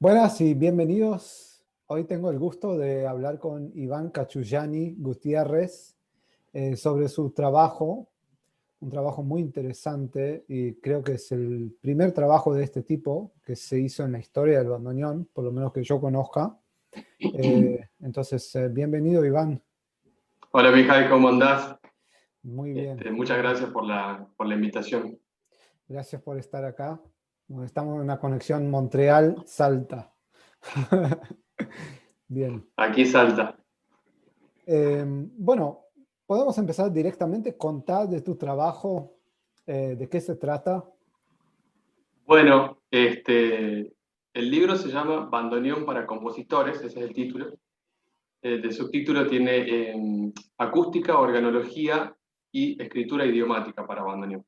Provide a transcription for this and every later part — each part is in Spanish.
Buenas y bienvenidos. Hoy tengo el gusto de hablar con Iván Cachullani Gutiérrez sobre su trabajo, un trabajo muy interesante y creo que es el primer trabajo de este tipo que se hizo en la historia del bandoneón, por lo menos que yo conozca. Entonces, bienvenido Iván. Hola, Mijay, ¿cómo andás? Muy bien, muy Muchas bien. gracias por la invitación. Gracias por estar acá. Bueno, estamos en una conexión Montreal-Salta. Bien. Aquí Salta. Bueno, podemos empezar directamente. Contar de tu trabajo, de qué se trata. Bueno, el libro se llama Bandoneón para compositores, ese es el título. De subtítulo tiene Acústica, Organología y Escritura Idiomática para bandoneón.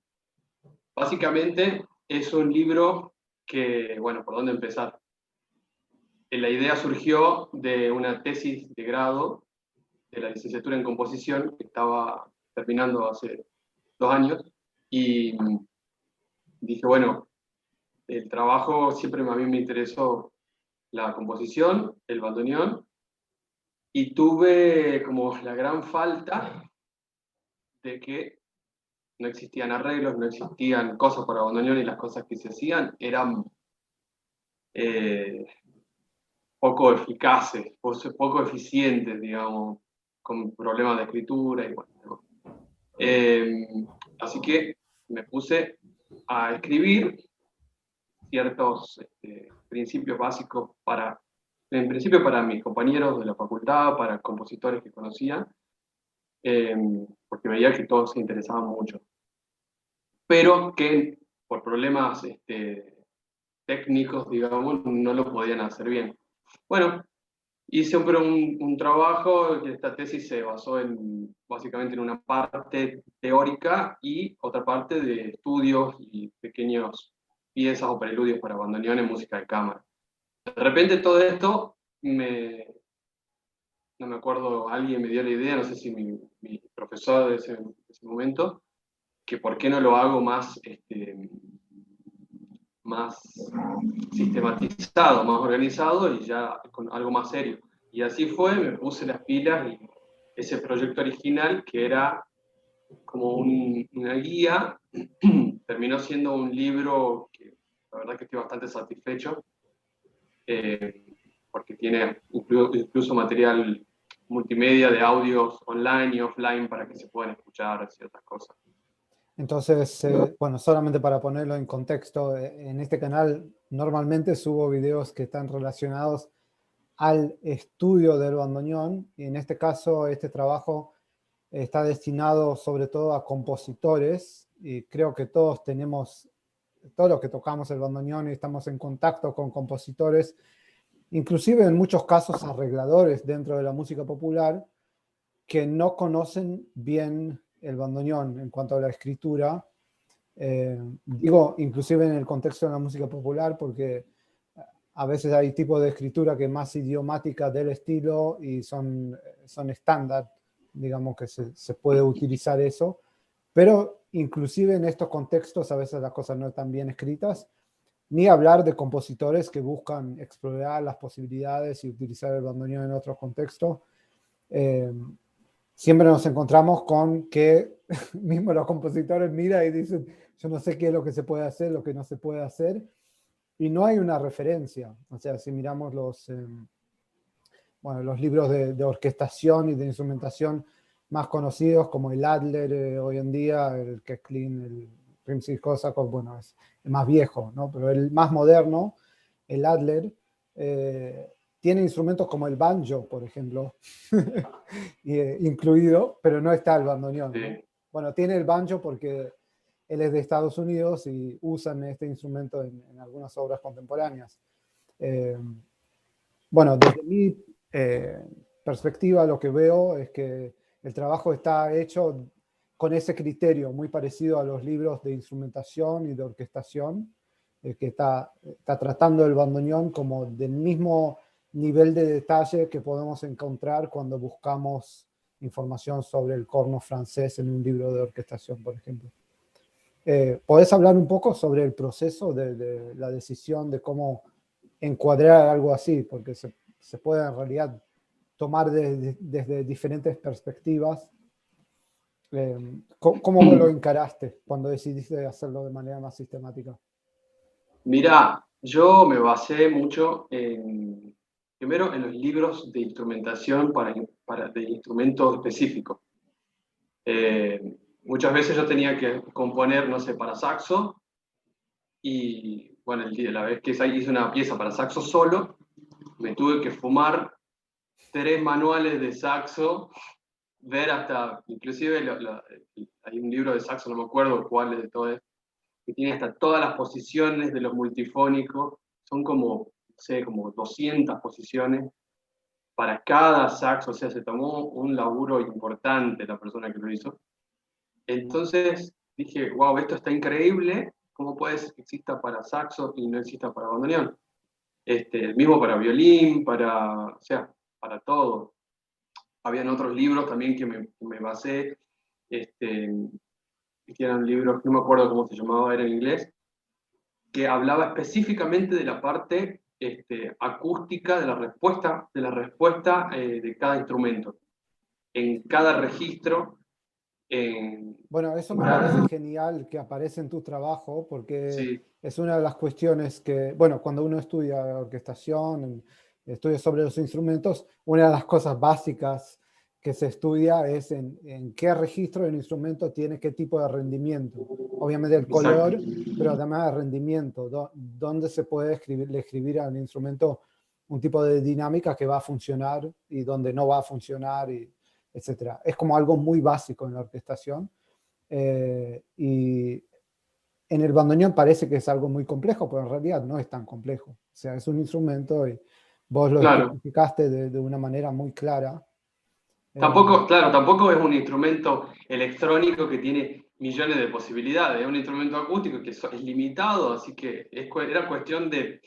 Básicamente es un libro que, bueno, ¿por dónde empezar? La idea surgió de una tesis de grado de la licenciatura en composición que estaba terminando hace 2 años y dije, bueno, el trabajo siempre a mí me interesó la composición, el bandoneón, y tuve como la gran falta de que no existían arreglos, no existían cosas para bandoneón y las cosas que se hacían eran eh, poco eficaces, poco eficientes, digamos, con problemas de escritura y bueno. Eh, Así que me puse a escribir ciertos principios básicos en principio para mis compañeros de la facultad, para compositores que conocía, eh, porque veía que todos se interesaban mucho, pero que por problemas técnicos, digamos, no lo podían hacer bien. Bueno, hice un trabajo, que esta tesis se basó básicamente en una parte teórica y otra parte de estudios y pequeños piezas o preludios para bandoneón en música de cámara. De repente todo esto, no me acuerdo, alguien me dio la idea, no sé si mi profesor de ese momento, que por qué no lo hago más sistematizado, más organizado y ya con algo más serio. Y así fue, me puse las pilas y ese proyecto original, que era como una guía, terminó siendo un libro que la verdad que estoy bastante satisfecho, eh, porque tiene incluso material multimedia de audios online y offline para que se puedan escuchar ciertas cosas. Entonces, bueno, solamente para ponerlo en contexto, en este canal normalmente subo videos que están relacionados al estudio del bandoneón y en este caso este trabajo está destinado sobre todo a compositores y creo que todos los que tocamos el bandoneón y estamos en contacto con compositores, inclusive en muchos casos arregladores dentro de la música popular, que no conocen bien el bandoneón en cuanto a la escritura. Digo, inclusive en el contexto de la música popular, porque a veces hay tipos de escritura que es más idiomática del estilo y son estándar, digamos que se puede utilizar eso, pero inclusive en estos contextos a veces las cosas no están bien escritas, ni hablar de compositores que buscan explorar las posibilidades y utilizar el bandoneón en otros contextos. Eh, Siempre nos encontramos con que mismo los compositores miran y dicen, yo no sé qué es lo que se puede hacer, lo que no se puede hacer, y no hay una referencia. O sea, si miramos los libros de orquestación y de instrumentación más conocidos, como el Adler hoy en día, el Kesklin, el Rimsky-Korsakov, bueno, es el más viejo, ¿no? Pero el más moderno, el Adler, tiene instrumentos como el banjo, por ejemplo, incluido, pero no está el bandoneón, ¿no? Sí. Bueno, tiene el banjo porque él es de Estados Unidos y usan este instrumento en algunas obras contemporáneas. Eh, bueno, desde mi perspectiva lo que veo es que el trabajo está hecho con ese criterio muy parecido a los libros de instrumentación y de orquestación, que está tratando el bandoneón como del mismo nivel de detalle que podemos encontrar cuando buscamos información sobre el corno francés en un libro de orquestación, por ejemplo. ¿Podés hablar un poco sobre el proceso de la decisión de cómo encuadrar algo así, porque se puede en realidad tomar desde diferentes perspectivas. ¿Cómo vos lo encaraste cuando decidiste hacerlo de manera más sistemática? Mira, yo me basé mucho primero en los libros de instrumentación de instrumentos específicos. Muchas veces yo tenía que componer, no sé, para saxo, y bueno, la vez que hice una pieza para saxo solo, me tuve que fumar 3 manuales de saxo, ver hasta, inclusive hay un libro de saxo, no me acuerdo cuál es de todo, que tiene hasta todas las posiciones de los multifónicos, son como, no sé, como 200 posiciones para cada saxo, o sea, se tomó un laburo importante la persona que lo hizo. Entonces dije, wow, esto está increíble, ¿cómo puede ser que exista para saxo y no exista para bandoneón? El mismo para violín, o sea, para todo. Habían otros libros también que me basé, que eran libros, no me acuerdo cómo se llamaba, era en inglés, que hablaba específicamente de la parte acústica de la respuesta de cada instrumento, en cada registro, en Bueno, eso me parece genial que aparece en tu trabajo porque sí, es una de las cuestiones que, bueno, cuando uno estudia orquestación, estudia sobre los instrumentos, una de las cosas básicas que se estudia es en qué registro el instrumento tiene qué tipo de rendimiento. Obviamente el exacto, color, pero además el rendimiento, dónde se puede escribir al instrumento un tipo de dinámica que va a funcionar y dónde no va a funcionar, etcétera. Es como algo muy básico en la orquestación. Y en el bandoneón parece que es algo muy complejo, pero en realidad no es tan complejo. O sea, es un instrumento y vos lo claro. especificaste de una manera muy clara. Eh, Tampoco, claro, tampoco es un instrumento electrónico que tiene millones de posibilidades, es un instrumento acústico que es limitado, así que era cuestión de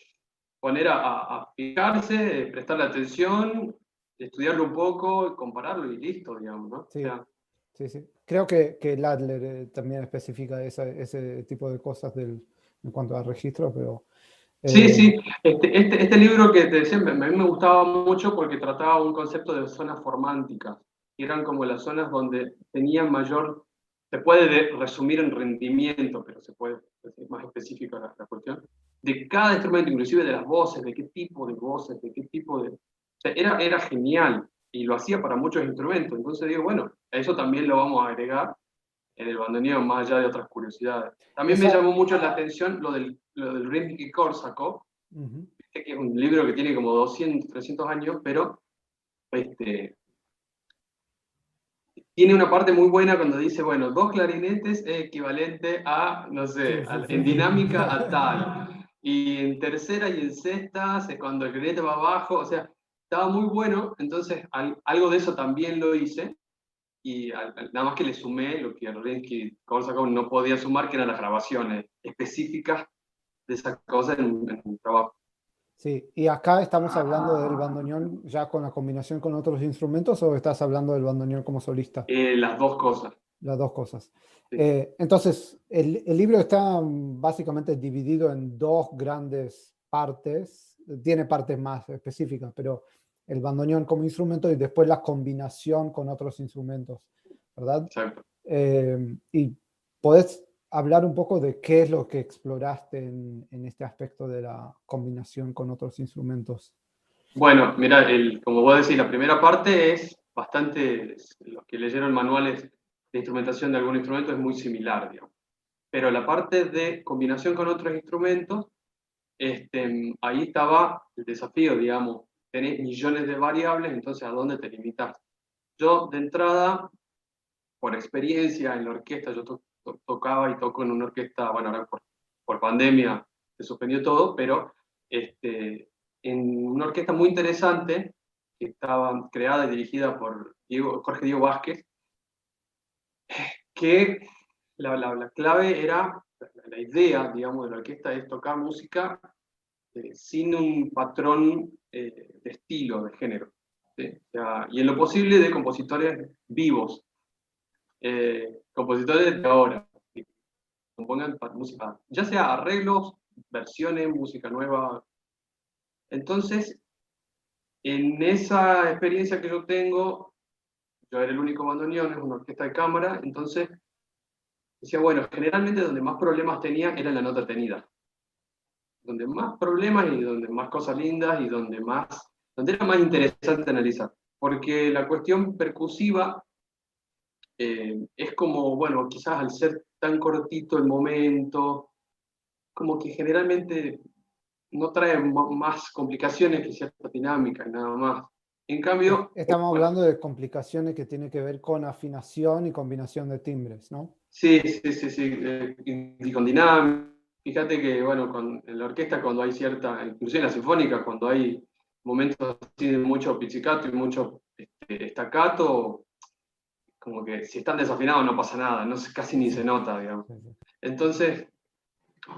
poner a fijarse, de prestarle atención, de estudiarlo un poco, compararlo y listo, digamos, ¿no? O sí, sea, sí, sí. Creo que Ladler también especifica ese tipo de cosas en cuanto al registro, pero sí, eh, sí, este libro que te decía, a mí me gustaba mucho porque trataba un concepto de zonas formánticas, que eran como las zonas donde tenían mayor, se puede resumir en rendimiento, pero se puede es más específica la cuestión, de cada instrumento, inclusive de las voces, de qué tipo de voces, de qué tipo de... O sea, era genial y lo hacía para muchos instrumentos, entonces digo, bueno, a eso también lo vamos a agregar en el bandoneón, más allá de otras curiosidades. También me esa... llamó mucho la atención lo del Rimsky-Korsakov, Ujú. que es un libro que tiene como 200, 300 años, pero este, tiene una parte muy buena cuando dice, bueno, 2 clarinetes es equivalente a, no sé, Sí, sí, en sí, sí. dinámica a tal. Y en tercera y en sexta, cuando el clarinete va abajo, o sea, estaba muy bueno, entonces algo de eso también lo hice, y nada más que le sumé lo que Rimsky-Korsakov no podía sumar, que eran las grabaciones específicas de esa cosa en un trabajo. Sí, y acá estamos hablando del bandoneón ya con la combinación con otros instrumentos o estás hablando del bandoneón como solista, Las dos cosas. las dos cosas. Sí. Entonces, el libro está básicamente dividido en dos grandes partes, tiene partes más específicas, pero el bandoneón como instrumento y después la combinación con otros instrumentos, ¿verdad? Exacto. Y podés hablar un poco de qué es lo que exploraste en este aspecto de la combinación con otros instrumentos. Bueno, mira, como vos decís, la primera parte es bastante, los que leyeron manuales de instrumentación de algún instrumento es muy similar, digamos. Pero la parte de combinación con otros instrumentos, ahí estaba el desafío, digamos. Tenés millones de variables, entonces ¿a dónde te limitas? Yo, de entrada, por experiencia en la orquesta, yo tocaba y toco en una orquesta, bueno, ahora por pandemia se suspendió todo, pero en una orquesta muy interesante que estaba creada y dirigida por Jorge Diego Vázquez, que la clave era, la idea, digamos, de la orquesta es tocar música sin un patrón de estilo, de género. ¿Sí? O sea, y en lo posible de compositores vivos, compositores de ahora, que compongan música, ya sea arreglos, versiones, música nueva, Entonces, en esa experiencia que yo tengo, yo era el único bandoneón, es una orquesta de cámara, entonces decía, bueno, generalmente donde más problemas tenía era en la nota tenida. Donde más problemas y donde más cosas lindas y donde era más interesante analizar. Porque la cuestión percusiva es como, bueno, quizás al ser tan cortito el momento, como que generalmente no trae más complicaciones que ciertas dinámicas, nada más. En cambio, Estamos bueno, hablando de complicaciones que tienen que ver con afinación y combinación de timbres, ¿no? sí, sí, sí, sí, y con dinámica. Fíjate que, bueno, en la orquesta cuando hay cierta, inclusive en la sinfónica, cuando hay momentos así de mucho pizzicato y mucho staccato, como que si están desafinados no pasa nada, no, casi ni Sí, se nota, digamos. sí, sí. Entonces,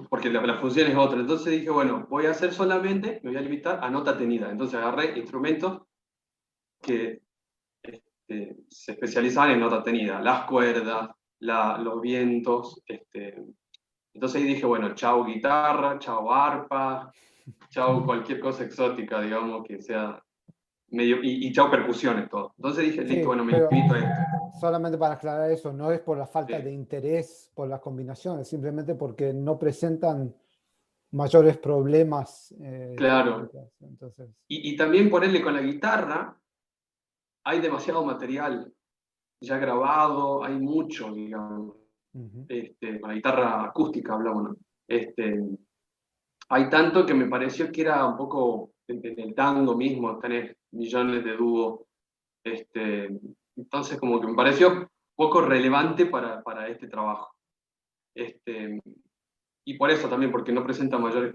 porque la función es otra. Entonces dije, bueno, voy a hacer solamente, me voy a limitar a nota tenida. Entonces agarré instrumentos que se especializaban en nota tenida, las cuerdas, los vientos. Entonces ahí dije, bueno, chao guitarra, chao arpa, chao cualquier cosa exótica, digamos, que sea medio, y chao percusiones, todo. Entonces dije, listo, Sí, bueno, me pero limito a esto. solamente para aclarar eso, no es por la falta de Sí, interés por las combinaciones, simplemente porque no presentan mayores problemas claro. técnicos. Entonces, Y también ponerle con la guitarra, hay demasiado material ya grabado, hay mucho, digamos. ujú. Con la guitarra acústica hablamos, ¿no? Hay tanto que me pareció que era un poco en el tango mismo, tenés millones de dúos. Este, entonces, como que me pareció poco relevante para este trabajo. Este, y por eso también, porque no presenta mayores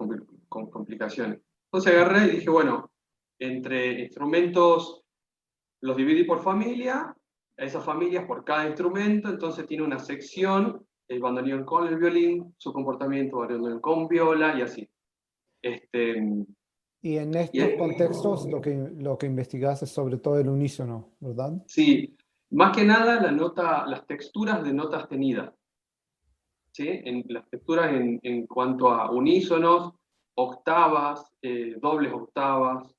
complicaciones. Entonces agarré y dije, bueno, entre instrumentos los dividí por familia, esas familias por cada instrumento, entonces tiene una sección, el bandoneón con el violín, su comportamiento, bandoneón con viola y así. Este, Y en y estos contextos lo que investigas es sobre todo el unísono, ¿verdad? sí, más que nada las texturas de notas tenidas, ¿sí? Las texturas en cuanto a unísonos, octavas, dobles octavas,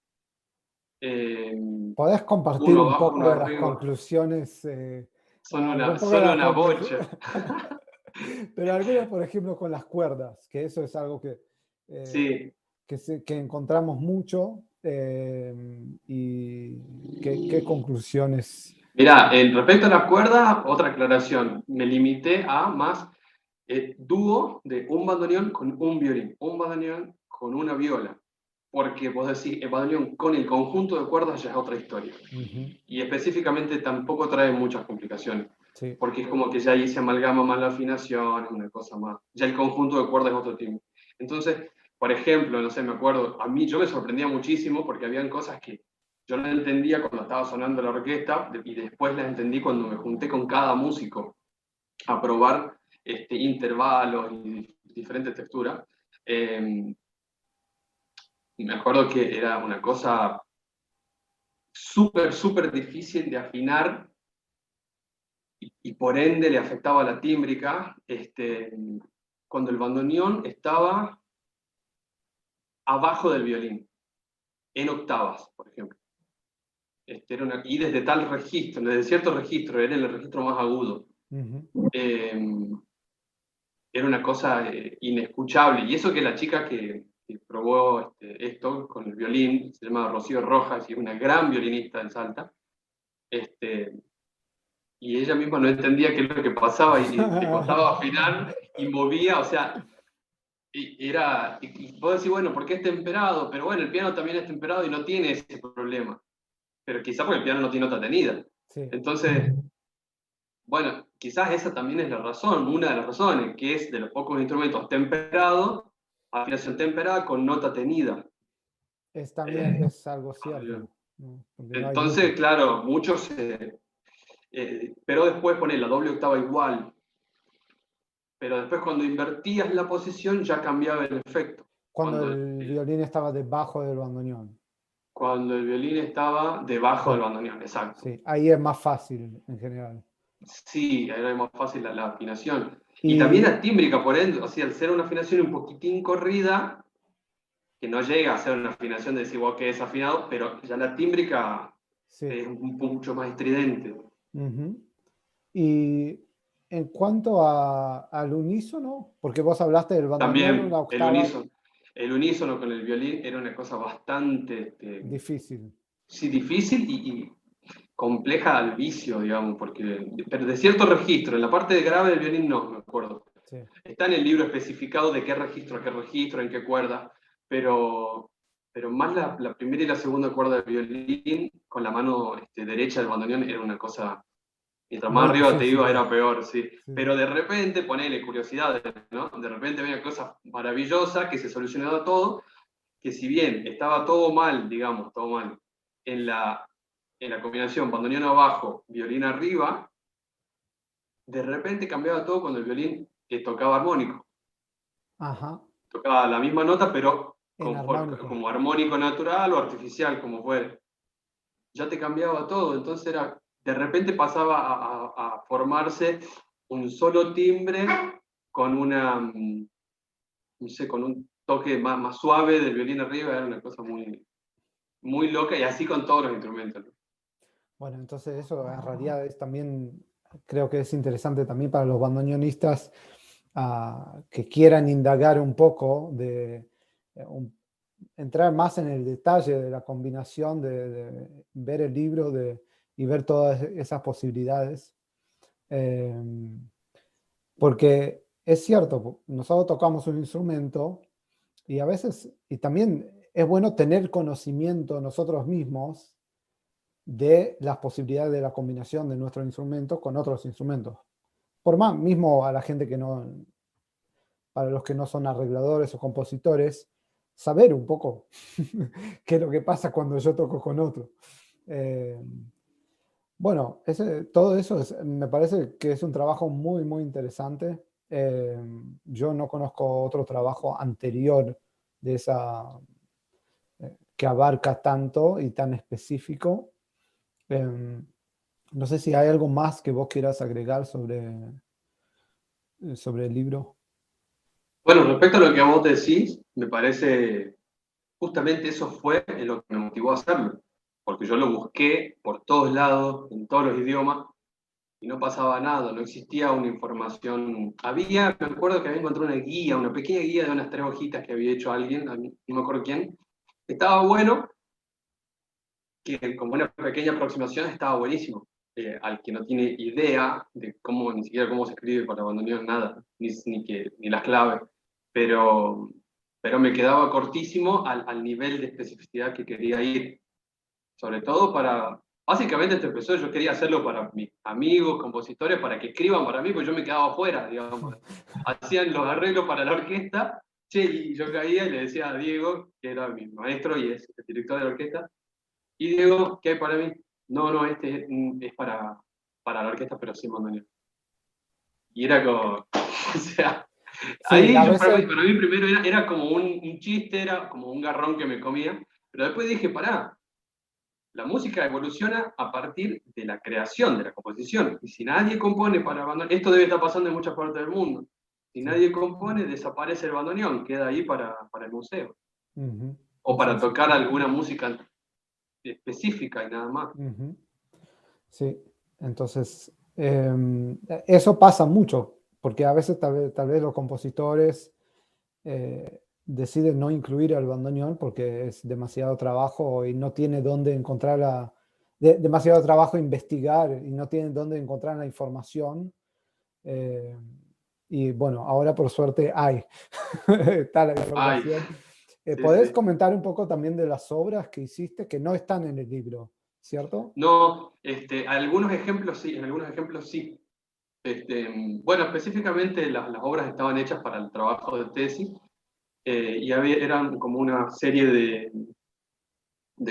eh, ¿Podés compartir uno un abajo, uno poco de las arriba, conclusiones? Un poco de son las una conclusiones, bocha. pero algunas, por ejemplo, con las cuerdas, que eso es algo eh, Sí, que encontramos mucho y qué conclusiones. mirá, en respecto a las cuerdas, otra aclaración. Me limité a más dúo de un bandoneón con un violín, un bandoneón con una viola. Porque vos decís, el bandoneón con el conjunto de cuerdas ya es otra historia. Ujú, Y específicamente tampoco trae muchas complicaciones. sí. Porque es como que ya ahí se amalgama más la afinación, es una cosa más. Ya el conjunto de cuerdas es otro tipo. Entonces, por ejemplo, no sé, me acuerdo, a mí yo me sorprendía muchísimo porque habían cosas que yo no entendía cuando estaba sonando la orquesta y después las entendí cuando me junté con cada músico a probar intervalos y diferentes texturas. Eh, me acuerdo que era una cosa súper, súper difícil de afinar y por ende le afectaba la tímbrica cuando el bandoneón estaba abajo del violín, en octavas, por ejemplo. Y desde tal registro, desde cierto registro, era el registro más agudo. Ujú. Eh, Era una cosa inescuchable. Y eso que la chica que probó esto con el violín, se llama Rocío Rojas, y es una gran violinista en Salta, este, y ella misma no entendía qué es lo que pasaba y le costaba afinar y movía, o sea, y vos decís, bueno, porque es temperado, pero bueno, el piano también es temperado y no tiene ese problema, pero quizá porque el piano no tiene nota tenida. Sí. Entonces, bueno, quizás esa también es la razón, una de las razones, que es de los pocos instrumentos temperados, afinación temperada con nota tenida. También Eh, es algo cierto, ¿no? Porque no hay entonces, muchos. claro, muchos, pero después poner la doble octava igual, pero después cuando invertías la posición ya cambiaba el efecto. Cuando el violín estaba debajo del bandoneón. Cuando el violín estaba debajo del Sí, bandoneón, exacto. sí, ahí es más fácil en general. Sí, era más fácil la afinación. Y también Y la tímbrica, por ende, o sea, al ser una afinación un poquitín corrida, que no llega a ser una afinación de decir, wow, que es afinado, pero ya la tímbrica Sí. es mucho más estridente. Ujú. Y en cuanto al unísono, porque vos hablaste del bandoneón, una También octava el unísono con el violín era una cosa bastante, difícil. sí, difícil y compleja al vicio, digamos, porque pero de cierto registro, en la parte de grave del violín no, me acuerdo. Sí. Está en el libro especificado de qué registro, en qué cuerda, pero, pero más la primera y la segunda cuerda del violín con la mano derecha del bandoneón era una cosa, mientras más Muy arriba te difícil. iba era peor, sí. Sí. Pero de repente, ponele curiosidad, ¿no? De repente había cosas maravillosas que se solucionaba todo, que si bien estaba todo mal, digamos, todo mal, en la combinación bandoneón abajo, violín arriba, de repente cambiaba todo cuando el violín tocaba armónico. Ajá, Tocaba la misma nota, pero en armónico. como armónico natural o artificial, como fuera. Ya te cambiaba todo, entonces era, de repente pasaba a formarse un solo timbre con no sé, con un toque más suave del violín arriba, era una cosa muy loca, y así con todos los instrumentos, ¿no? Bueno, entonces eso en realidad es también, creo que es interesante también para los bandoneonistas que quieran indagar un poco, entrar más en el detalle de la combinación, de ver el libro y ver todas esas posibilidades. Eh, Porque es cierto, nosotros tocamos un instrumento y a veces, y también es bueno tener conocimiento nosotros mismos de las posibilidades de la combinación de nuestro instrumento con otros instrumentos. Por más mismo a la gente que no, para los que no son arregladores o compositores, saber un poco qué es lo que pasa cuando yo toco con otro. Eh, bueno, todo eso me parece que es un trabajo muy, muy interesante. Eh, yo no conozco otro trabajo anterior de que abarca tanto y tan específico. No sé si hay algo más que vos quieras agregar sobre el libro. Bueno, respecto a lo que vos decís, me parece, justamente eso fue lo que me motivó a hacerlo, porque yo lo busqué por todos lados, en todos los idiomas, y no pasaba nada, no existía una información. Me acuerdo que había encontrado una guía, una pequeña guía de unas 3 hojitas que había hecho alguien, no me acuerdo quién. Estaba bueno, que como una pequeña aproximación estaba buenísimo. Al que no tiene idea de cómo, ni siquiera cómo se escribe para abandonar nada, ni las claves, pero, pero me quedaba cortísimo al nivel de especificidad que quería ir, sobre todo para, básicamente esto empezó, yo quería hacerlo para mis amigos, compositores, para que escriban para mí, pues yo me quedaba afuera, digamos. Hacían los arreglos para la orquesta, che, y yo caía y le decía a Diego, que era mi maestro y es el director de la orquesta, y Diego, ¿qué hay para mí? No, no, este es para la orquesta, pero sin bandoneón. Y era como, o sea, Sí, a para veces, mí primero era como un chiste, era como un garrón que me comía, pero después dije, pará, la música evoluciona a partir de la creación, de la composición. Y si nadie compone para bandoneón, esto debe estar pasando en muchas partes del mundo. Si sí, nadie compone, desaparece el bandoneón, queda ahí para el museo. ujú, O sí, para sí, tocar alguna música específica y nada más. ujú, sí. Entonces, eso pasa mucho, porque a veces tal vez los compositores decide no incluir al bandoneón porque es demasiado trabajo y no tiene dónde encontrar demasiado trabajo investigar y no tiene dónde encontrar la información. eh, y bueno, ahora por suerte hay, está la Ay, información. sí, ¿Podés sí. comentar un poco también de las obras que hiciste que no están en el libro, cierto? No, algunos ejemplos sí, en algunos ejemplos sí. Bueno, específicamente las obras estaban hechas para el trabajo de tesis, y eran como una serie de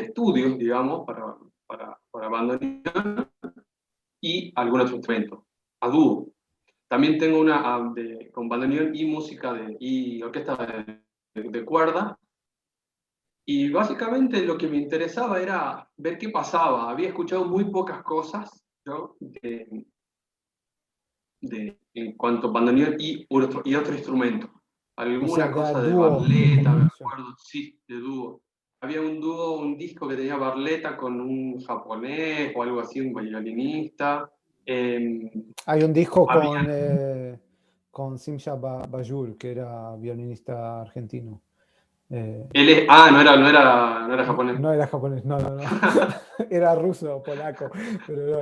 estudios, digamos, para bandoneón y algunos instrumentos, a dúo. También tengo una con bandoneón y música y orquesta de cuerda, y básicamente lo que me interesaba era ver qué pasaba. Había escuchado muy pocas cosas yo en cuanto a bandoneón y otro instrumento. O sea, alguna de cosa de dúo de Barletta, me combinación. acuerdo, sí, de dúo. Había un dúo, un disco que tenía Barletta con un japonés o algo así, un violinista. Eh, Hay un disco había, con Simcha Bajul, que era violinista argentino. Eh, no era japonés. no era japonés, no, no, no. Era ruso, polaco, pero no,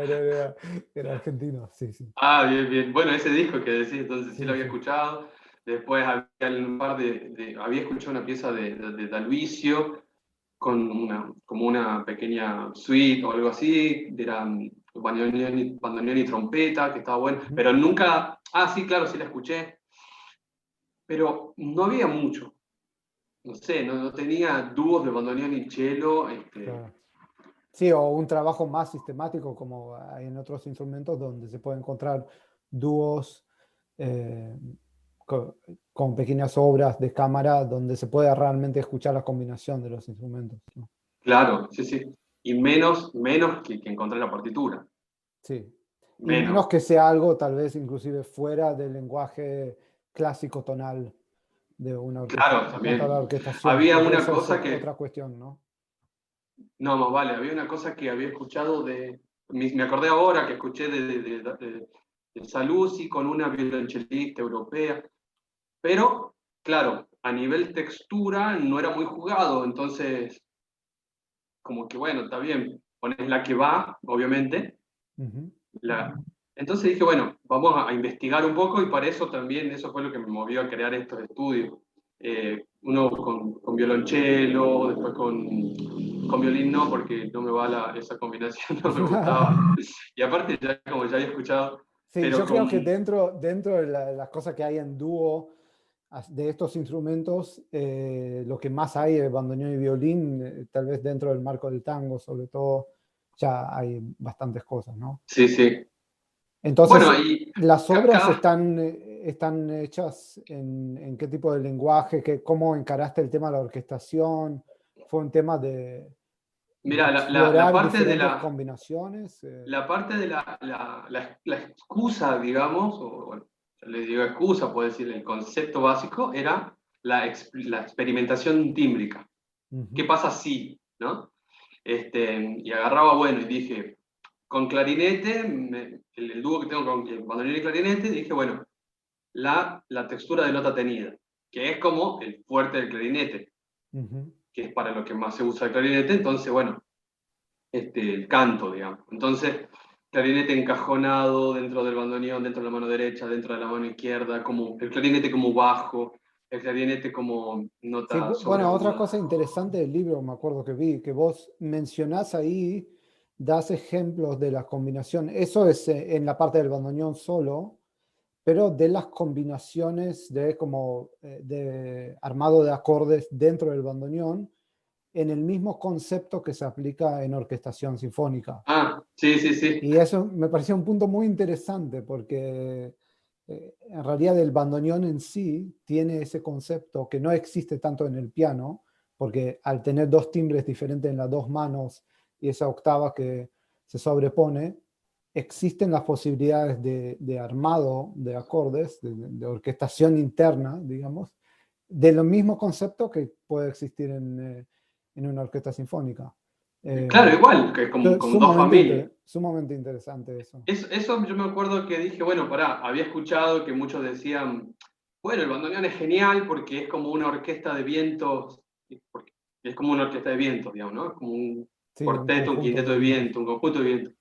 era argentino, sí, sí. Ah, bien, bien. Bueno, ese disco que decís, entonces sí lo Sí, había sí. escuchado. Después había un par había escuchado una pieza de Dalvicio con como una pequeña suite o algo así, era bandoneón y trompeta, que estaba bueno, Ujú, pero nunca, sí, claro, sí la escuché, pero no había mucho, no sé, no tenía dúos de bandoneón y cello, claro. Sí, o un trabajo más sistemático como hay en otros instrumentos donde se puede encontrar dúos eh, con pequeñas obras de cámara donde se puede realmente escuchar la combinación de los instrumentos, ¿no? claro, sí, sí, y menos que encontrar la partitura, Sí. Y menos menos. que sea algo tal vez inclusive fuera del lenguaje clásico tonal de una orquesta Claro, en cuanto a la también. orquestación, Había porque una eso es cosa que, otra cuestión, ¿no? no, más vale, había una cosa que había escuchado me acordé ahora que escuché de Saluzzi con una violonchelista europea, pero claro, a nivel textura no era muy jugado, entonces como que bueno, está bien, pones la que va, obviamente, Ujú. la... Entonces dije, bueno, vamos a investigar un poco y para eso también, eso fue lo que me movió a crear estos estudios. Uno con violonchelo, después con violín no, porque no me va esa combinación, no me gustaba. Y aparte, ya como ya había escuchado, Sí, pero yo creo que con... dentro de las cosas que hay en dúo de estos instrumentos, lo que más hay es bandoneón y violín, tal vez dentro del marco del tango, sobre todo, ya hay bastantes cosas, ¿no? Sí, sí. Bueno, Entonces, y las obras cada... están hechas en qué tipo de lenguaje, cómo encaraste el tema de la orquestación, fue un tema de Mira, la explorar parte de diferentes combinaciones. la parte de la excusa, digamos, o bueno, yo le digo excusa, puedo decir, el concepto básico era la experimentación tímbrica. ¿Qué Ujú, pasa si, no? Y agarraba, bueno, y dije, con clarinete, el dúo que tengo con bandoneón y clarinete, dije, bueno, la textura de nota tenida, que es como el fuerte del clarinete, ujú. que es para lo que más se usa el clarinete, entonces, bueno, el canto, digamos. Entonces, clarinete encajonado dentro del bandoneón, dentro de la mano derecha, dentro de la mano izquierda, como el clarinete como bajo, el clarinete como Sí, nota sobre bueno, otra aguda. cosa interesante del libro, me acuerdo que vi, que vos mencionás ahí, das ejemplos de la combinación. Eso es en la parte del bandoneón solo, pero de las combinaciones de como de armado de acordes dentro del bandoneón, en el mismo concepto que se aplica en orquestación sinfónica. Sí, sí, sí. Y eso me pareció un punto muy interesante porque en realidad el bandoneón en sí tiene ese concepto que no existe tanto en el piano, porque al tener dos timbres diferentes en las dos manos y esa octava que se sobrepone, existen las posibilidades de armado de acordes, de orquestación interna, digamos, de lo mismo concepto que puede existir en una orquesta sinfónica. Claro, Eh, igual, que con dos familias. Sumamente interesante eso. Eso yo me acuerdo que dije, bueno, pará, había escuchado que muchos decían, bueno, el bandoneón es genial porque es como una orquesta de vientos, porque es como una orquesta de vientos, digamos, ¿no? Es como un Sí, un cuarteto, un conjunto quinteto de de vientos. viento, un conjunto de vientos.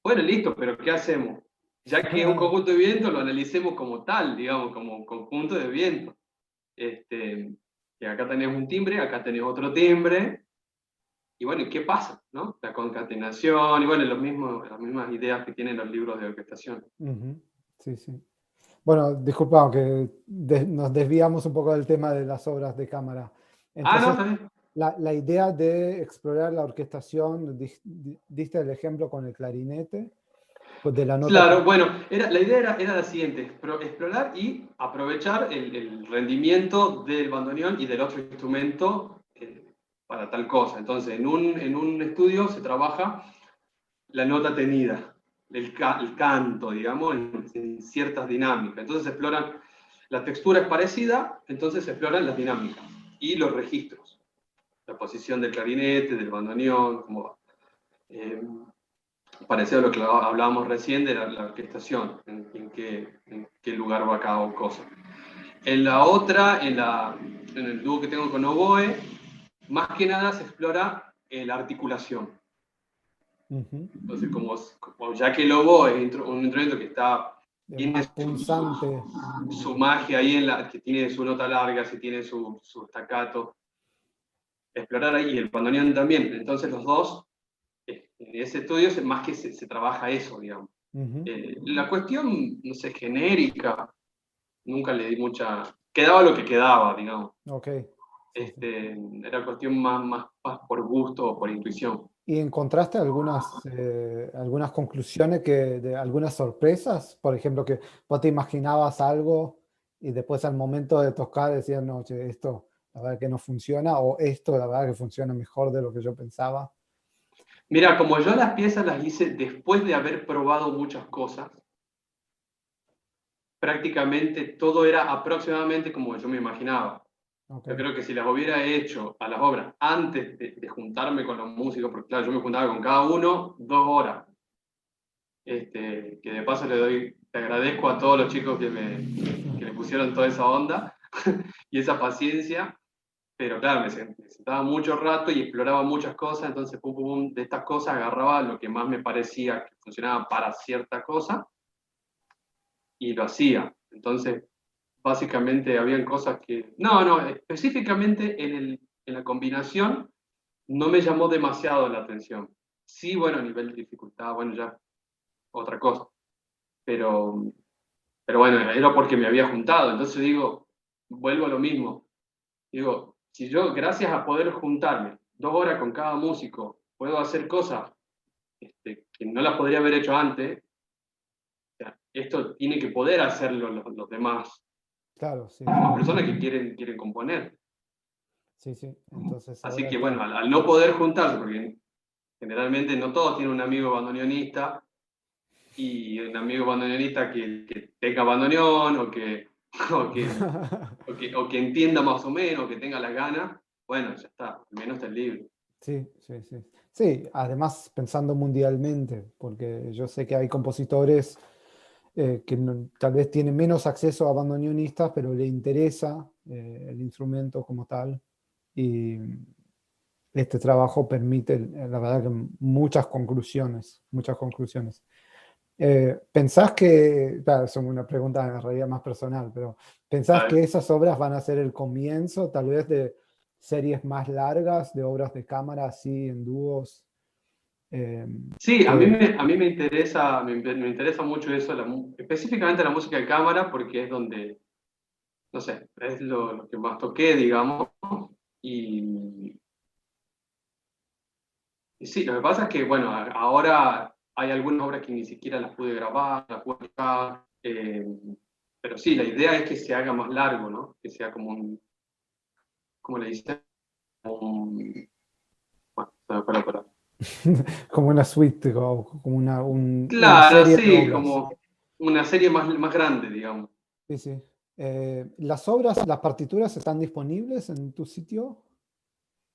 Bueno, listo, pero ¿qué hacemos? Ya que es un conjunto de vientos, lo analicemos como tal, digamos, como conjunto de vientos. Que acá tenés un timbre, acá tenés otro timbre, y bueno, ¿y qué pasa? ¿No? La concatenación, y bueno, las mismas ideas que tienen los libros de orquestación. Ujú. Sí, sí. Bueno, disculpa, aunque nos desviamos un poco del tema de las obras de cámara. No, Entonces, también. la idea de explorar la orquestación, diste el ejemplo con el clarinete, pues de la nota. Claro, bueno, la idea era la siguiente, explorar y aprovechar el rendimiento del bandoneón y del otro instrumento para tal cosa. Entonces, en un estudio se trabaja la nota tenida, el canto, digamos, en ciertas dinámicas. Entonces se exploran la textura es parecida, entonces se exploran las dinámicas y los registros. La posición del clarinete, del bandoneón, cómo va. Parecido a lo que hablábamos recién de la orquestación, en qué lugar va cada cosa. En la otra, en el dúo que tengo con oboe, más que nada se explora la articulación. Entonces, como ya que el oboe es un instrumento que tiene más punzante. su magia ahí, que tiene su nota larga, si tiene su staccato, explorar ahí, y el bandoneón también. Entonces los dos, en ese estudio, más que se trabaja eso, digamos. La cuestión, no sé, genérica, nunca le di mucha... Quedaba lo que quedaba, digamos. Ok. Sí, sí. Era cuestión más por gusto o por intuición. ¿Y encontraste algunas conclusiones de algunas sorpresas? Por ejemplo, que vos te imaginabas algo y después al momento de tocar decías, no, che, esto la verdad que no funciona, o esto la verdad que funciona mejor de lo que yo pensaba. Mira, como yo las piezas las hice después de haber probado muchas cosas, prácticamente todo era aproximadamente como yo me imaginaba. Ok. Yo creo que si las hubiera hecho a las obras antes de juntarme con los músicos, porque claro, yo me juntaba con cada uno 2 horas, que de paso te agradezco a todos los chicos que le pusieron toda esa onda y esa paciencia, pero claro, me sentaba mucho rato y exploraba muchas cosas, entonces pum, pum, pum, de estas cosas agarraba lo que más me parecía que funcionaba para cierta cosa y lo hacía. Entonces, básicamente habían cosas que... No, específicamente en la combinación no me llamó demasiado la atención. Sí, bueno, a nivel de dificultad, bueno, ya otra cosa. Pero, pero bueno, era porque me había juntado. Entonces digo, vuelvo a lo mismo. Digo, si yo, gracias a poder juntarme 2 horas con cada músico, puedo hacer cosas que no las podría haber hecho antes, o sea, esto tiene que poder hacerlo los demás, Claro, sí. las personas que quieren componer. Sí, sí. Entonces Así ahora que bueno, está. al no poder juntarse, porque generalmente no todos tienen un amigo bandoneonista y un amigo bandoneonista que tenga bandoneón o que, o que entienda más o menos, o que tenga las ganas, bueno, ya está, al menos está el libro. Sí, sí, sí. Sí, además pensando mundialmente, porque yo sé que hay compositores que tal vez tienen menos acceso a bandoneonistas, pero le interesa el instrumento como tal. Y este trabajo permite, la verdad, que muchas conclusiones, muchas conclusiones. ¿Pensás que, claro, es una pregunta en realidad más personal, pero A pensás que ver. esas obras van a ser el comienzo tal vez de series más largas, de obras de cámara así en dúos? eh, Sí, que, a mí me interesa mucho eso, específicamente la música de cámara, porque es donde, no sé, es lo que más toqué, digamos, y, y sí, lo que pasa es que, bueno, ahora hay algunas obras que ni siquiera las pude grabar, las pude tocar, pero sí, la idea es que se haga más largo, ¿no? Que sea como ¿cómo le dicen? Un, bueno, para. como una suite, como una Claro, serie de sí, obras. como una serie más grande, digamos. Sí, sí. ¿Las obras, las partituras están disponibles en tu sitio?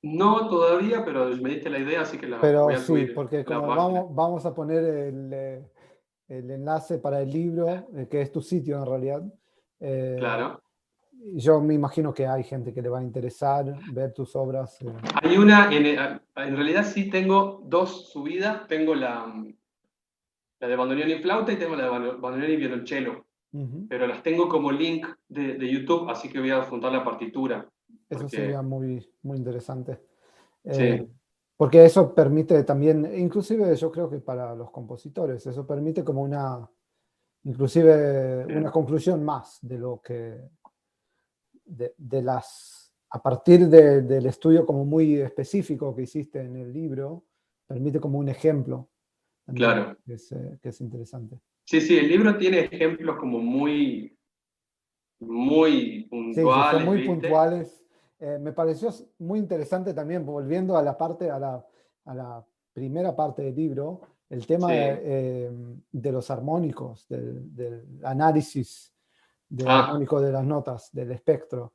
No todavía, pero me diste la idea, así que la voy Pero a sí, subir porque a la como página. vamos a poner el enlace para el libro, que es tu sitio en realidad, eh, Claro. yo me imagino que hay gente que le va a interesar ver tus obras. Hay una, en realidad sí tengo dos subidas. Tengo la de bandoneón y flauta y tengo la de bandoneón y violonchelo. Ujú. Pero las tengo como link de YouTube, así que voy a juntar la partitura. Eso Porque, sería muy, muy interesante. Eh, sí, Porque eso permite también, inclusive yo creo que para los compositores, eso permite como inclusive sí, una conclusión más de lo que, a partir del estudio como muy específico que hiciste en el libro, permite como un ejemplo también, claro. que es interesante. Sí, sí, el libro tiene ejemplos como muy Sí, sí, son puntuales, muy ¿viste? puntuales. Me pareció muy interesante también, volviendo a la parte, a la primera parte del libro, el tema Sí, de los armónicos, del análisis del Ah, armónico de las notas, del espectro.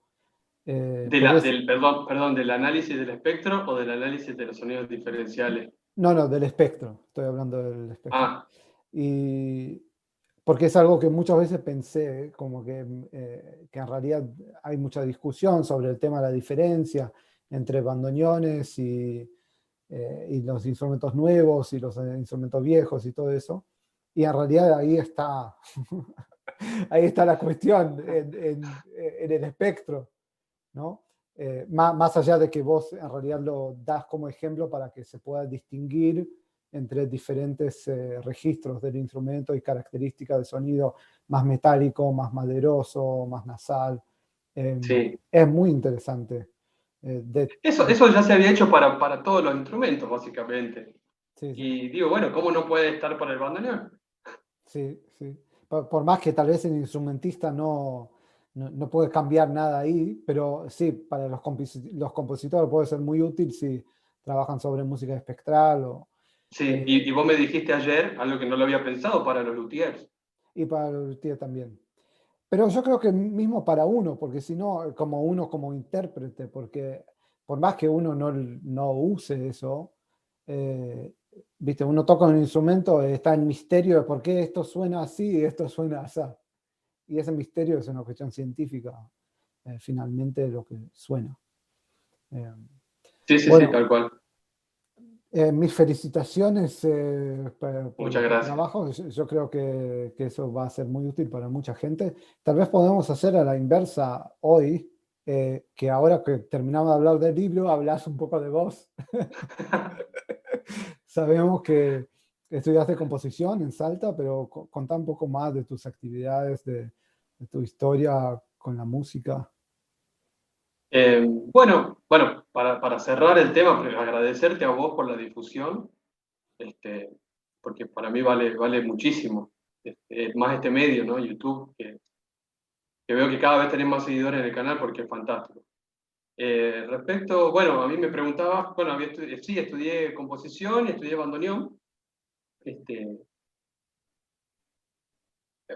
perdón, ¿del análisis del espectro o del análisis de los sonidos diferenciales? No, no, del espectro, estoy hablando del espectro. Ah, Y porque es algo que muchas veces pensé, como que en realidad hay mucha discusión sobre el tema de la diferencia entre bandoneones y los instrumentos nuevos y los instrumentos viejos y todo eso. Y en realidad ahí está, ahí está la cuestión en el espectro, ¿no? Más allá de que vos en realidad lo das como ejemplo para que se pueda distinguir entre diferentes registros del instrumento y características de sonido más metálico, más maderoso, más nasal. sí. Es muy interesante. Eso ya se había hecho para todos los instrumentos, básicamente. Sí, sí, Y digo, bueno, ¿cómo no puede estar para el bandoneón? sí, sí. Por más que tal vez el instrumentista no puede cambiar nada ahí, pero sí, para los compositores puede ser muy útil si trabajan sobre música espectral Sí, y eh, vos me dijiste ayer, algo que no lo había pensado, para los luthiers. y para el luthier también. Pero yo creo que mismo para uno, porque si no, como uno como intérprete, porque por más que uno no use eso, eh, viste, uno toca un instrumento, está en misterio de por qué esto suena así y esto suena así. Y ese misterio es una cuestión científica, finalmente lo que suena. Eh, Sí, sí, sí, bueno, tal cual. mis felicitaciones por Muchas tu gracias. trabajo. Yo creo que eso va a ser muy útil para mucha gente. Tal vez podemos hacer a la inversa hoy, que ahora que terminamos de hablar del libro, hablas un poco de vos. Sabemos que estudiaste composición en Salta, pero contá un poco más de tus actividades, de tu historia con la música. Bueno, para cerrar el tema, pues, agradecerte a vos por la difusión, este, porque para mí vale muchísimo. Más este medio, ¿no? YouTube, que veo que cada vez tenés más seguidores en el canal porque es fantástico. Bueno, a mí me preguntabas, bueno, sí, estudié composición, estudié bandoneón. Este,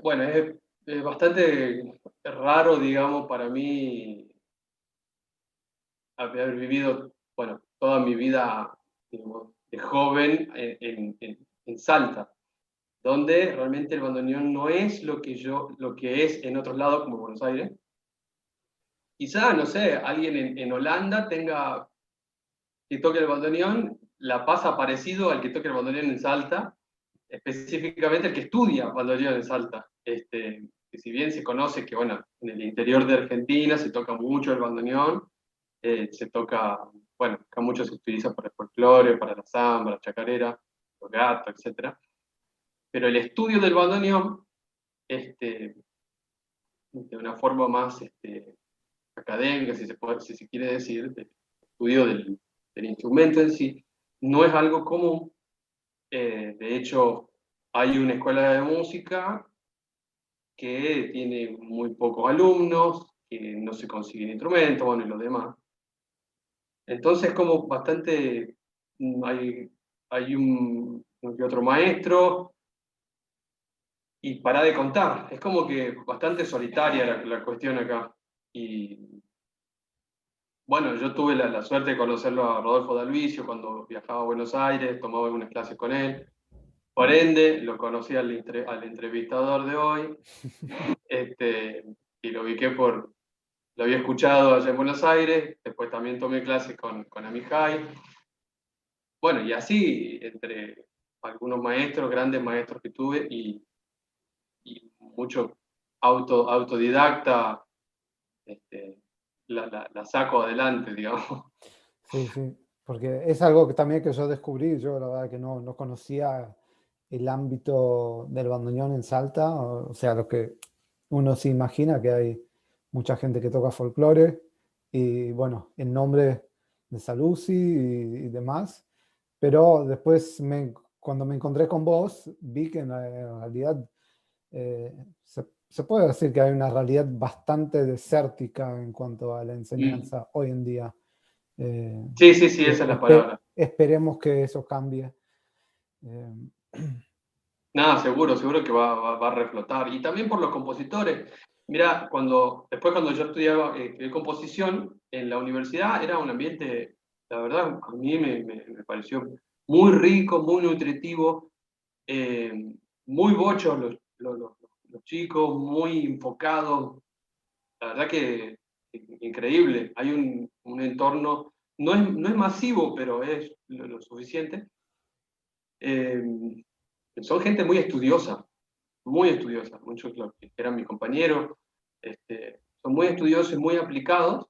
bueno, es bastante raro, digamos, para mí haber vivido, bueno, toda mi vida, digamos, de joven en Salta, donde realmente el bandoneón no es lo que es en otros lados, como Buenos Aires. Quizá, no sé, alguien en Holanda que toque el bandoneón, la pasa parecido al que toque el bandoneón en Salta, específicamente el que estudia bandoneón en Salta. Que si bien se conoce que, bueno, en el interior de Argentina se toca mucho el bandoneón, se toca, bueno, acá mucho se utiliza para el folclore, para la samba, la chacarera, los gatos, etcétera. Pero el estudio del bandoneón, de una forma más académica, si se quiere decir, de estudio del instrumento en sí, no es algo común. De hecho, hay una escuela de música que tiene muy pocos alumnos, que no se consiguen instrumentos, bueno, y lo demás. Entonces, como bastante, hay un que otro maestro y para de contar. Es como que bastante solitaria la cuestión acá. Y bueno, yo tuve la suerte de conocerlo a Rodolfo D'Alvisio cuando viajaba a Buenos Aires, tomaba algunas clases con él. Por ende, lo conocí al entrevistador de hoy, este, y lo había escuchado allá en Buenos Aires, después también tomé clases con Amijay. Bueno, y así, entre algunos maestros, grandes maestros que tuve, y mucho autodidacta, este, la saco adelante, digamos. Sí, sí, porque es algo que también que yo descubrí, yo la verdad que no conocía el ámbito del bandoneón en Salta, o sea, lo que uno se imagina que hay mucha gente que toca folclore y bueno, en nombre de Saluzzi y demás, pero después cuando me encontré con vos vi que en realidad eh, se puede decir que hay una realidad bastante desértica en cuanto a la Mm. enseñanza hoy en día. Eh, Sí, sí, sí, que esa es la palabra. esperemos que eso cambie. Eh, Nada, seguro que va a reflotar. Y también por los compositores. Mira, después cuando yo estudié composición en la universidad, era un ambiente, la verdad, a mí me pareció muy rico, muy nutritivo, eh, muy bochos los chicos, muy enfocados, la verdad que increíble. Hay un entorno, no es masivo, pero es lo suficiente. Eh, Son gente muy estudiosa, muchos los que eran mis compañeros, son muy estudiosos y muy aplicados.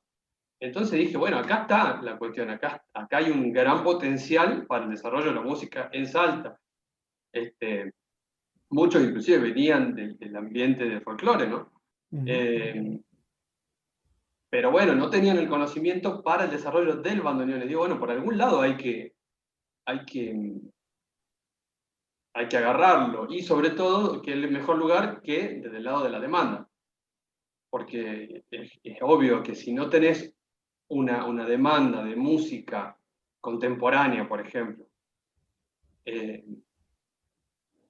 Entonces dije, bueno, acá está la cuestión, acá hay un gran potencial para el desarrollo de la música en Salta. Este, Muchos inclusive venían del ambiente del folclore, ¿no? Ujú. Eh, pero bueno, no tenían el conocimiento para el desarrollo del bandoneón. Y digo, bueno, por algún lado hay que, hay que agarrarlo. Y sobre todo, que es el mejor lugar que desde el lado de la demanda. Porque es obvio que si no tenés una demanda de música contemporánea, por ejemplo, eh,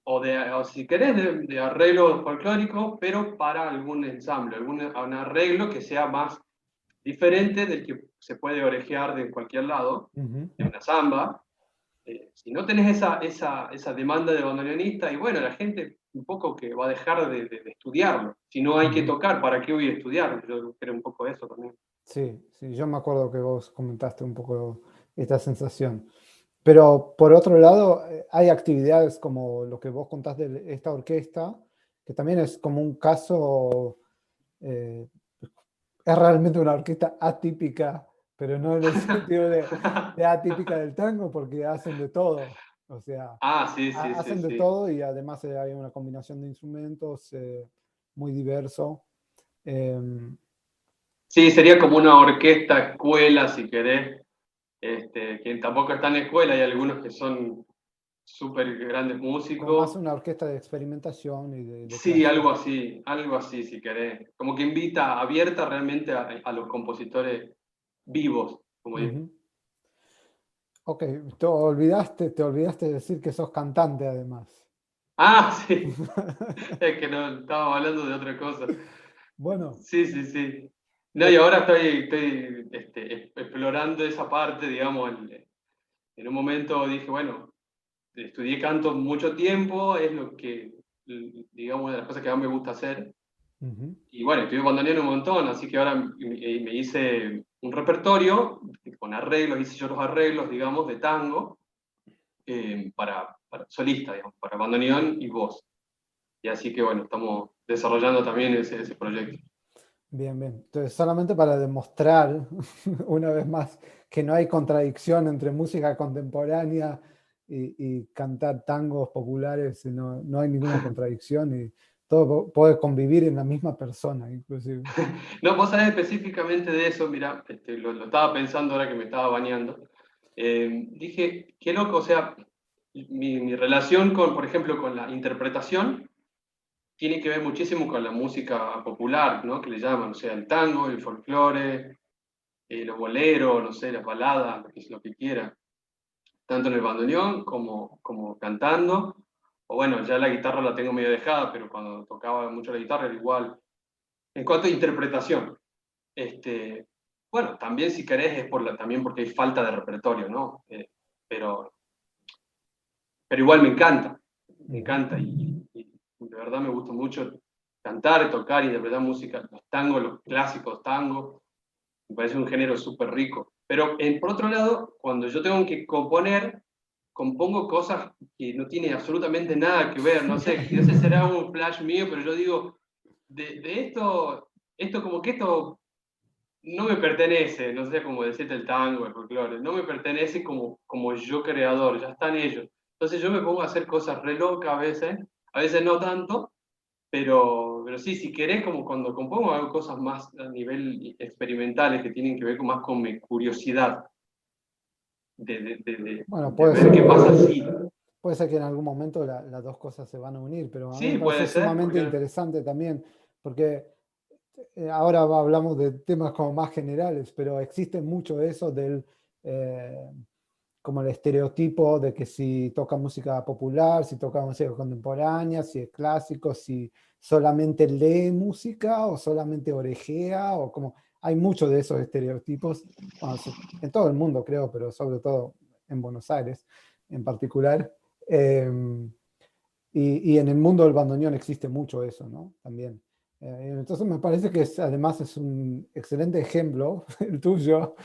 o si querés de arreglo folclórico, pero para algún ensamble, un arreglo que sea más diferente del que se puede orejear de cualquier lado, Ujú. de una samba. Si no tenés esa demanda de bandoneonista, y bueno, la gente un poco que va a dejar de estudiarlo. Si no hay que Ujú. tocar, ¿para qué voy a estudiar? Yo creo un poco eso también. Sí, sí, yo me acuerdo que vos comentaste un poco esta sensación. Pero por otro lado, hay actividades como lo que vos contás de esta orquesta, que también es como un caso, eh, es realmente una orquesta atípica, pero no en el sentido de atípica del tango, porque hacen de todo. O sea, Ah, sí, sí, sí, hacen de sí. todo y además hay una combinación de instrumentos muy diverso. Em, Sí, sería como una orquesta escuela, si querés, que tampoco está en escuela, hay algunos que son súper grandes Como más músicos. una orquesta de experimentación y de Sí, creación. algo así, si querés. Como que invita, abierta realmente a los compositores vivos, como digo. Ujú. Ok, te olvidaste de decir que sos cantante además. Ah, sí, es que no, estábamos hablando de otra cosa. Bueno, Sí, sí, sí. No, y eh, ahora estoy explorando esa parte, digamos, en un momento dije, bueno, estudié canto mucho tiempo, es lo que, digamos, de las cosas que más me gusta hacer. ujú. Y bueno, estuve bandoneando un montón, así que ahora me hice un repertorio con arreglos, hice yo los arreglos, digamos, de tango, para solista, digamos, para bandoneón y voz. Y así que bueno, estamos desarrollando también ese proyecto. Bien, bien. Entonces, solamente para demostrar una vez más que no hay contradicción entre música contemporánea y cantar tangos populares, no, no hay ninguna contradicción y todo puede convivir en la misma persona, inclusive. No, vos sabés específicamente de eso, mira, lo estaba pensando ahora que me estaba bañando. Dije, qué loco, o sea, mi relación con, por ejemplo, con la interpretación tiene que ver muchísimo con la música popular, ¿no? Que le llaman, o sea, el tango, el folclore, los boleros, no sé, las baladas, lo que quiera, tanto en el bandoneón como cantando, o bueno, ya la guitarra la tengo medio dejada, pero cuando tocaba mucho la guitarra era igual. En cuanto a interpretación, este, bueno, también si querés es también porque hay falta de repertorio, ¿no? Pero igual me Ujú. encanta y de verdad me gusta mucho cantar, tocar, interpretar música, los tangos, los clásicos tangos, me parece un género súper rico. Pero por otro lado, cuando yo tengo que componer, compongo cosas que no tienen absolutamente nada que ver, no sé, ese será un flash mío, pero yo digo, de esto como que esto no me pertenece, no sé cómo decirte el tango, el folclore, no me pertenece como yo creador, ya están ellos. Entonces yo me pongo a hacer cosas re locas a veces no tanto, pero sí, si querés, como cuando compongo, hago cosas más a nivel experimentales que tienen que ver más con mi curiosidad Bueno, de ver qué pasa así. puede ser que en algún momento las dos cosas se van a unir, pero a mí me Sí, puede parece ser, sumamente porque interesante también, porque ahora hablamos de temas como más generales, pero existe mucho eso del, eh, como el estereotipo de que si toca música popular, si toca música contemporánea, si es clásico, si solamente lee música o solamente orejea, o como hay muchos de esos estereotipos, bueno, en todo el mundo creo, pero sobre todo en Buenos Aires en particular. Y en el mundo del bandoneón existe mucho eso, ¿no? También. Entonces me parece que además es un excelente ejemplo, el tuyo,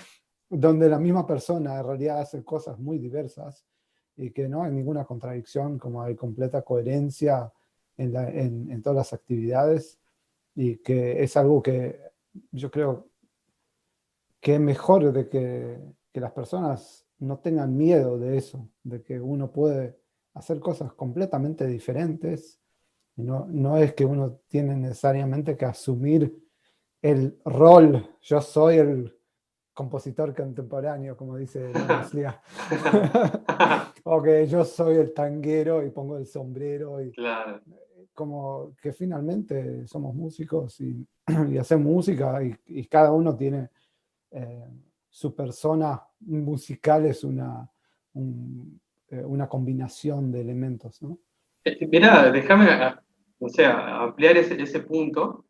donde la misma persona en realidad hace cosas muy diversas y que no hay ninguna contradicción, como hay completa coherencia en todas las actividades, y que es algo que yo creo que es mejor de que las personas no tengan miedo de eso, de que uno puede hacer cosas completamente diferentes. Y no es que uno tiene necesariamente que asumir el rol, yo soy el compositor contemporáneo, como dice López Lía. O que yo soy el tanguero y pongo el sombrero, y Claro. como que finalmente somos músicos y hacemos música, y cada uno tiene eh, su persona musical, es una combinación de elementos, ¿no? Mirá, déjame, o sea, ampliar ese punto.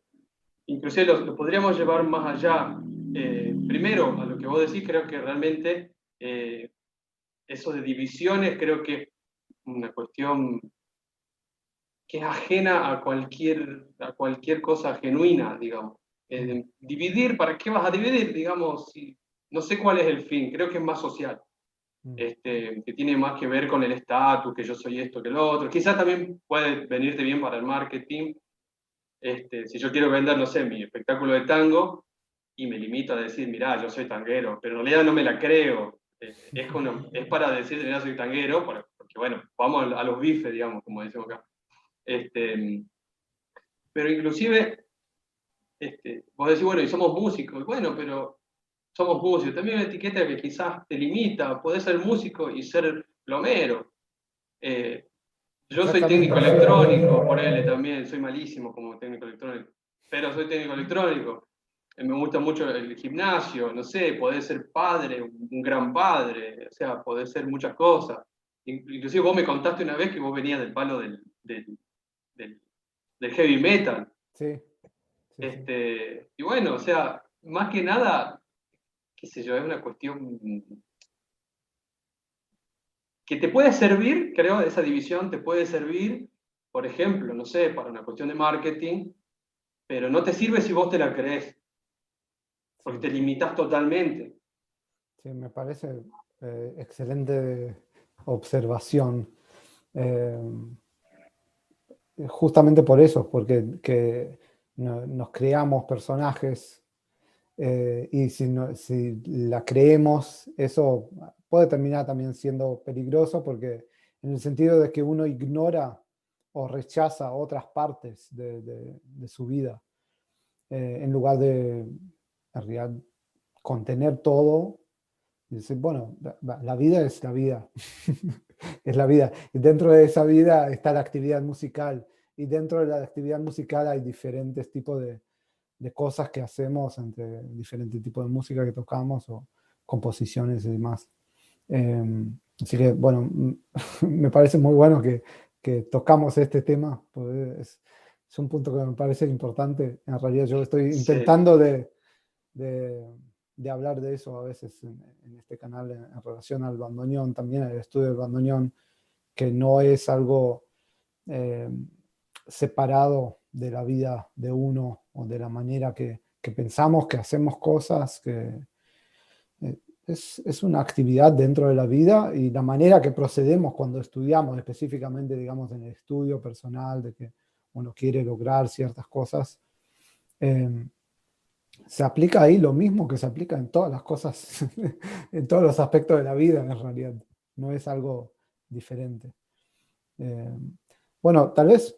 Inclusive lo podríamos llevar más allá. Primero, a lo que vos decís, creo que realmente eso de divisiones creo que es una cuestión que es ajena a cualquier cosa genuina, digamos. Mm, Dividir, ¿para qué vas a dividir? Digamos, si, no sé cuál es el fin, creo que es más social, mm. que tiene más que ver con el estatus, que yo soy esto, que lo otro. Quizás también puede venirte bien para el marketing, si yo quiero vender, no sé, mi espectáculo de tango y me limito a decir, mirá, yo soy tanguero, pero en realidad no me la creo. Es para decir, mirá, soy tanguero, porque bueno, vamos a los bifes, digamos, como decimos acá. Este, pero inclusive, vos decís, bueno, y somos músicos, y bueno, pero somos músicos. También una etiqueta que quizás te limita, podés ser músico y ser plomero. Eh, yo soy técnico Exactamente, sí. electrónico, ponele también, soy malísimo como técnico electrónico, pero soy técnico electrónico. Me gusta mucho el gimnasio, no sé, podés ser padre, un gran padre, o sea, podés ser muchas cosas. Inclusive vos me contaste una vez que vos venías del palo del, del heavy metal. Sí, sí, sí. Y bueno, o sea, más que nada, qué sé yo, es una cuestión que te puede servir, creo, esa división te puede servir, por ejemplo, no sé, para una cuestión de marketing, pero no te sirve si vos te la crees, porque Sí, te limitas totalmente. sí, me parece excelente observación. Eh, Justamente por eso, porque nos creamos personajes, y si la creemos, eso puede terminar también siendo peligroso, porque en el sentido de que uno ignora o rechaza otras partes de su vida, en lugar de en realidad contener todo y decir, bueno, la vida es la vida, es la vida. Y dentro de esa vida está la actividad musical. Y dentro de la actividad musical hay diferentes tipos de cosas que hacemos, entre diferentes tipos de música que tocamos o composiciones y demás. Así que, bueno, me parece muy bueno que tocamos este tema, porque es un punto que me parece importante. En realidad yo estoy Sí. intentando de, de hablar de eso a veces en este canal en relación al bandoneón, también al estudio del bandoneón, que no es algo eh, separado de la vida de uno o de la manera que pensamos, que hacemos cosas, que es una actividad dentro de la vida, y la manera que procedemos cuando estudiamos, específicamente, digamos, en el estudio personal, de que uno quiere lograr ciertas cosas. eh, Se aplica ahí lo mismo que se aplica en todas las cosas, en todos los aspectos de la vida, en realidad. No es algo diferente. Eh, bueno, tal vez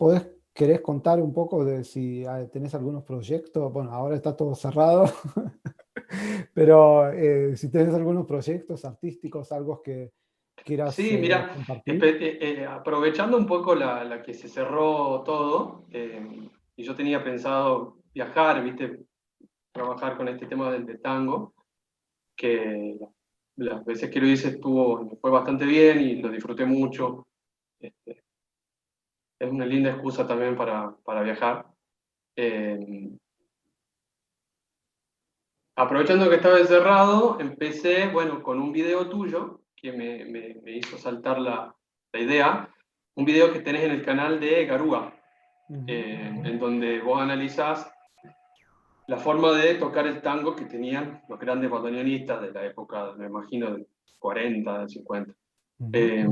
querés contar un poco de si tenés algunos proyectos. Bueno, ahora está todo cerrado, pero si tenés algunos proyectos artísticos, algo que quieras Sí, mira, compartir. aprovechando un poco la que se cerró todo, y yo tenía pensado viajar, viste, trabajar con este tema del tango, que las veces que lo hice me fue bastante bien y lo disfruté mucho. Este, es una linda excusa también para viajar. Eh, Aprovechando que estaba encerrado, empecé, bueno, con un video tuyo que me hizo saltar la idea, un video que tenés en el canal de Garúa, Ujú. en donde vos analizás la forma de tocar el tango que tenían los grandes bandoneonistas de la época, me imagino, del 40, del 50. Ujú. Eh,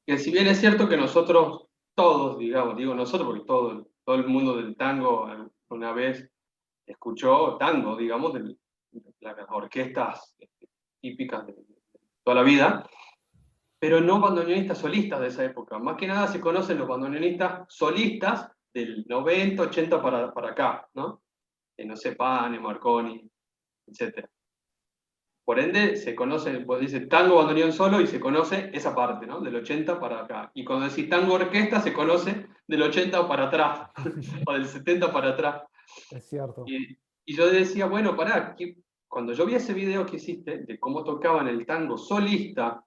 que si bien es cierto que nosotros todos, digamos, digo nosotros porque todo el mundo del tango una vez escuchó tango, digamos, de las orquestas típicas de toda la vida, pero no bandoneonistas solistas de esa época. Más que nada se conocen los bandoneonistas solistas del 90, 80 para acá, ¿no? No sé, Pane, Marconi, etcétera. Por ende, se conoce, pues dice tango bandoneón solo y se conoce esa parte, ¿no? Del 80 para acá. Y cuando decís tango orquesta, se conoce del 80 para atrás, o del 70 para atrás. Es cierto. Y yo decía, bueno, pará, cuando yo vi ese video que hiciste de cómo tocaban el tango solista,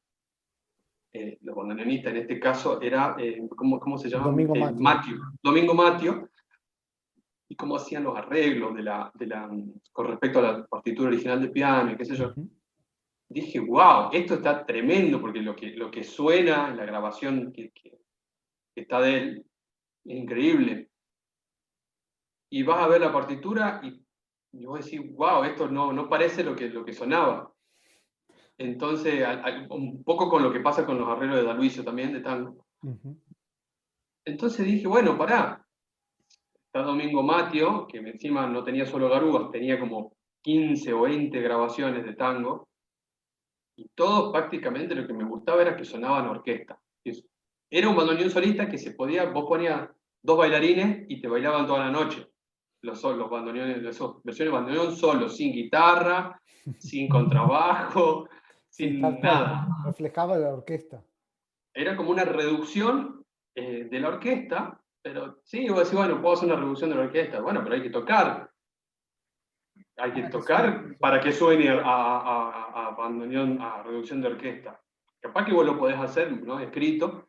los bandoneonistas en este caso era, ¿cómo se llama? Domingo Matio. Matio, Domingo Matio, y cómo hacían los arreglos con respecto a la partitura original de piano y qué sé yo. Ujú. Dije, wow, esto está tremendo, porque lo que suena en la grabación que está de él es increíble. Y vas a ver la partitura y vos decís, wow, esto no parece lo que sonaba. Entonces, un poco con lo que pasa con los arreglos de Daluiso también, de tango. Ujú. Entonces dije, bueno, pará, está Domingo Matio, que encima no tenía solo garúas, tenía como 15 o 20 grabaciones de tango, y todo prácticamente lo que me gustaba era que sonaban orquesta. Era un bandoneón solista que vos ponías dos bailarines y te bailaban toda la noche. Los bandoneones, esas versiones de bandoneón solo, sin guitarra, sin contrabajo, Sí, tal sin cual. nada. Reflejaba la orquesta. Era como una reducción de la orquesta, pero sí, vos decís, bueno, puedo hacer una reducción de la orquesta, bueno, pero hay que Para que suene. tocar para que suene a bandoneón, a reducción de orquesta. Capaz que vos lo podés hacer, ¿no? Escrito,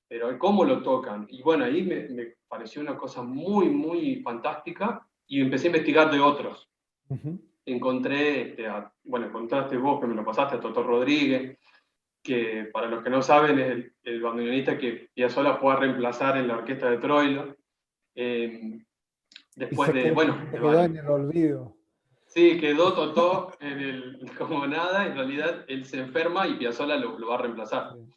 pero cómo lo tocan. Y bueno, ahí me pareció una cosa muy, muy fantástica y empecé a investigar de otros. Ujú. Encontré, bueno, encontraste vos que me lo pasaste a Toto Rodríguez, que para los que no saben es el bandoneonista que Piazzolla fue a reemplazar en la orquesta de Troilo, eh, Y después de, bueno, se de quedó varios. en el olvido. Sí, quedó Totó como nada, en realidad él se enferma y Piazzolla lo va a reemplazar. Sí.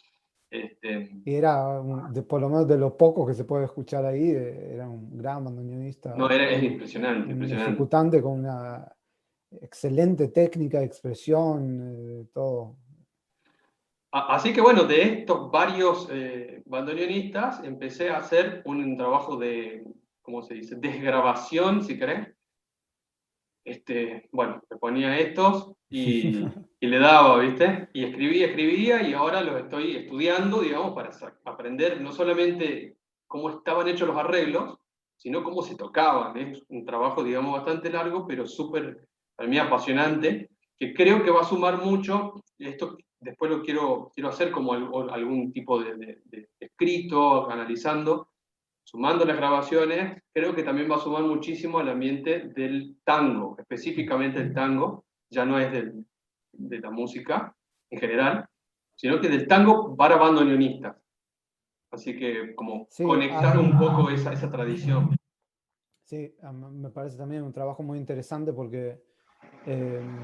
Este, Y era, por lo menos de lo poco que se puede escuchar ahí, era un gran no, bandoneonista, es impresionante, un impresionante. ejecutante con una excelente técnica, expresión, todo. Así que bueno, de estos varios bandoneonistas empecé a hacer un trabajo de, ¿cómo se dice?, desgrabación, si querés. Bueno, me ponía estos y le daba, ¿viste? Y escribía y ahora los estoy estudiando, digamos, para aprender no solamente cómo estaban hechos los arreglos, sino cómo se tocaban. Es un trabajo, digamos, bastante largo, pero súper, para mí, apasionante, que creo que va a sumar mucho. Esto después quiero hacer como algún tipo de escrito, analizando sumando las grabaciones, creo que también va a sumar muchísimo al ambiente del tango, específicamente el tango, ya no es de la música en general, sino que del tango para bandoneonistas. Así que como Sí, conectar un poco esa tradición. sí, me parece también un trabajo muy interesante porque em,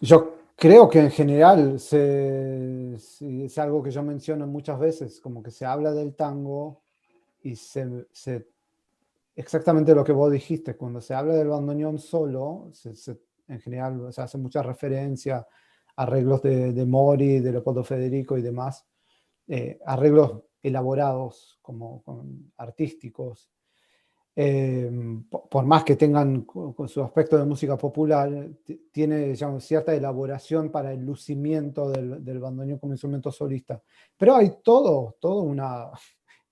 yo creo que en general sí, es algo que yo menciono muchas veces, como que se habla del tango y exactamente lo que vos dijiste, cuando se habla del bandoneón solo, en general se hace mucha referencia a arreglos de Mori, de Leopoldo Federico y demás, arreglos elaborados como artísticos, por más que tengan con su aspecto de música popular, tiene, digamos, cierta elaboración para el lucimiento del bandoneón como instrumento solista. Pero hay todo una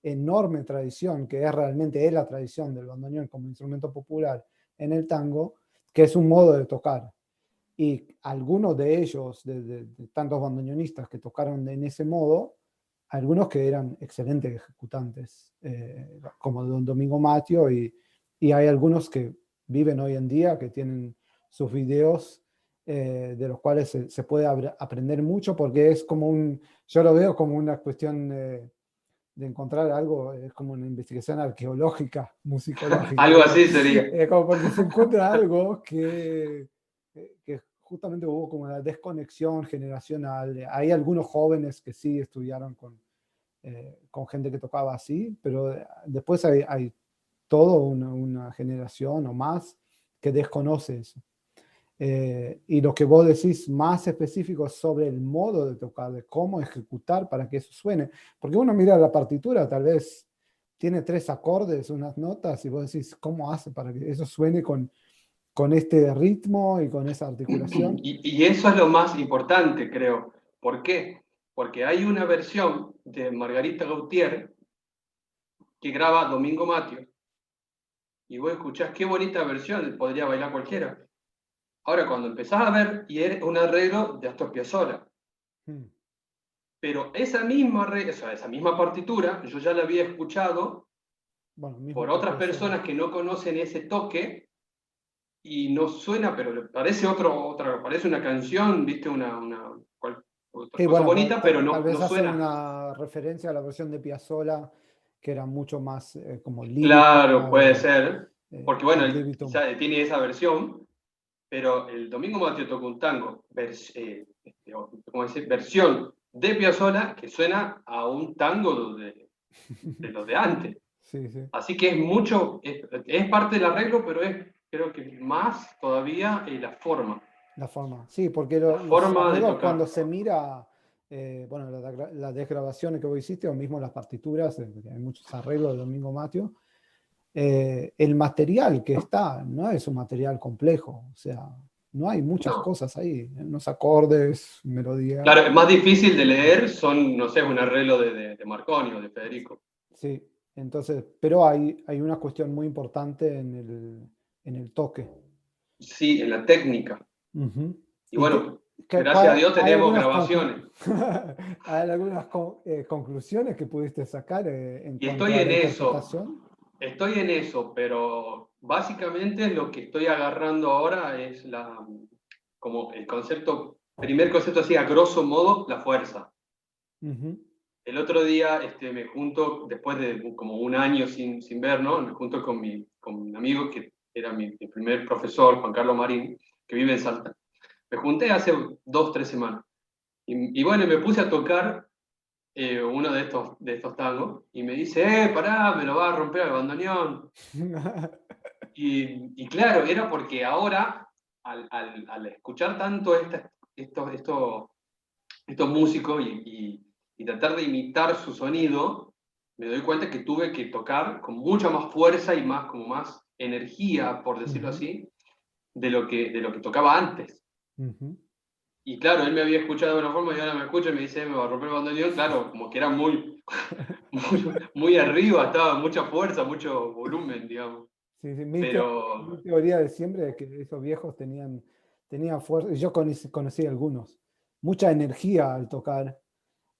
enorme tradición, que es realmente la tradición del bandoneón como instrumento popular en el tango, que es un modo de tocar. Y algunos de ellos, de tantos bandoneonistas que tocaron en ese modo, algunos que eran excelentes ejecutantes, como Don Domingo Maggio, y hay algunos que viven hoy en día, que tienen sus videos, de los cuales se puede aprender mucho, porque es como yo lo veo como una cuestión de encontrar algo, es como una investigación arqueológica, musicológica, Algo así sería. como porque se encuentra algo que justamente hubo como una desconexión generacional. Hay algunos jóvenes que sí estudiaron con gente que tocaba así, pero después hay toda una generación o más que desconoce eso. Y lo que vos decís más específico sobre el modo de tocar, de cómo ejecutar para que eso suene. Porque uno mira la partitura, tal vez tiene 3 acordes, unas notas, y vos decís, ¿cómo hace para que eso suene con este ritmo y con esa articulación? Y eso es lo más importante, creo. ¿Por qué? Porque hay una versión de Margarita Gautier que graba Domingo Matio. Y vos escuchás qué bonita versión, podría bailar cualquiera. Ahora, cuando empezás a ver, y es un arreglo de Astor Piazzolla. Hmm. Pero esa misma, o sea, esa misma partitura, yo ya la había escuchado Bueno, mismo por que otras Piazzolla. personas que no conocen ese toque y no suena, pero le parece parece una canción, viste, otra Y cosa bueno, bonita, pero tal no vez hace suena. una referencia a la versión de Piazzolla, que era mucho más como lírica, Claro, puede ser, porque bueno, ad él libitum. quizá tiene esa versión, pero el Domingo Mateo toca un tango, ¿cómo decir? Versión de Piazzolla que suena a un tango de los de antes. Sí, sí, Así que es parte del arreglo, pero creo que más todavía la forma. la forma. Sí, porque La los forma de arreglos tocar. cuando se mira, bueno, las desgrabaciones que vos hiciste o mismo las partituras, porque hay muchos arreglos de Domingo Mateo, el material que está no es un material complejo, o sea, no hay muchas No. cosas ahí, unos acordes, melodía. Claro, es más difícil de leer son, no sé, un arreglo de Marconi o de Federico. Sí, entonces, pero hay una cuestión muy importante en el toque. Sí, en la técnica. Ujú. Y ¿Y bueno, gracias a Dios hay tenemos grabaciones. hay algunas conclusiones que pudiste sacar en Y cuanto a la interpretación? estoy en eso, pero básicamente lo que estoy agarrando ahora es como el concepto, primer concepto así a grosso modo, la fuerza. Ujú. El otro día me junto, después de como un año sin ver, ¿no? Me junto con un amigo que era mi primer profesor, Juan Carlos Marín, que vive en Salta. Me junté hace 2, 3 semanas. Y bueno, me puse a tocar uno de estos tangos y me dice, pará, me lo va a romper el bandoneón. Y claro, era porque ahora, al escuchar tanto estos músicos y tratar de imitar su sonido, me doy cuenta que tuve que tocar con mucha más fuerza y como más energía, por decirlo Ujú, así, de lo que tocaba antes. ujú. Y claro, él me había escuchado de una forma y ahora me escucha y me dice, me va a romper el bandoneón. Claro, como que era muy arriba, estaba mucha fuerza, mucho volumen, digamos. Sí, sí, mi Pero, teoría de siempre es que esos viejos tenían fuerza, y yo conocí algunos, mucha energía al tocar.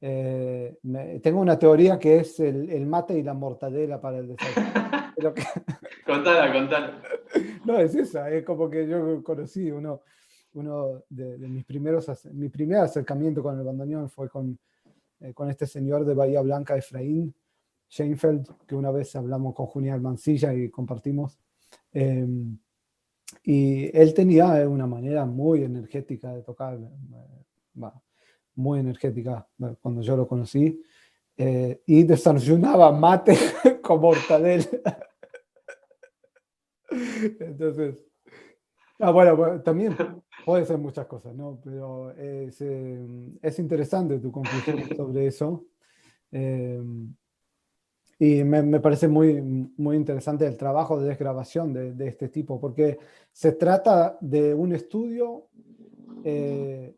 Tengo una teoría que es el mate y la mortadela para el desayuno. Pero contala, contala. no es esa, es como que yo conocí uno de mi primer acercamiento con el bandoneón fue con este señor de Bahía Blanca, Efraín Scheinfeld, que una vez hablamos con Julián Mancilla y compartimos. Eh, y él tenía una manera muy energética de tocar, muy energética cuando yo lo conocí, y desayunaba mate con mortadela. Entonces, bueno, también puede ser muchas cosas, ¿no? Pero es interesante tu conclusión sobre eso. Eh, y me parece muy, muy interesante el trabajo de desgrabación de este tipo, porque se trata de un estudio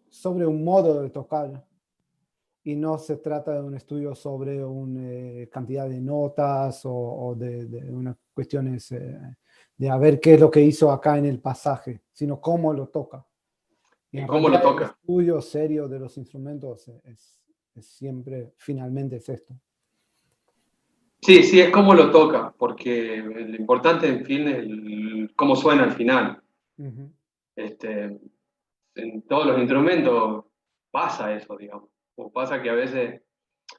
sobre un modo de tocar y no se trata de un estudio sobre una cantidad de notas o de unas cuestiones de a ver qué es lo que hizo acá en el pasaje, sino cómo lo toca. Y en cómo lo realidad el toca. estudio serio de los instrumentos es siempre, finalmente es esto. Sí, sí, es cómo lo toca, porque lo importante, en fin, es cómo suena al final. Ujú. Este, en todos los instrumentos pasa eso, digamos. O pasa que a veces,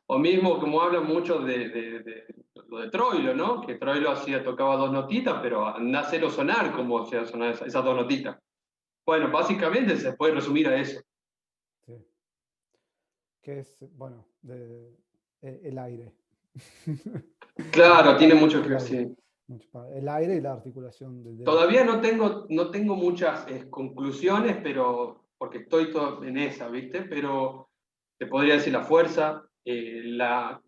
o mismo como hablan mucho de lo de Troilo, ¿no? Que Troilo hacía, tocaba dos notitas, pero anda a hacerlo sonar como hacía sonar esas dos notitas. Bueno, básicamente se puede resumir a eso. Sí. Que es, bueno, el aire. Claro, tiene mucho que El ver, aire. sí. El aire y la articulación del dedo. Todavía no tengo muchas conclusiones, pero porque estoy todo en esa, ¿viste? Pero te podría decir la fuerza,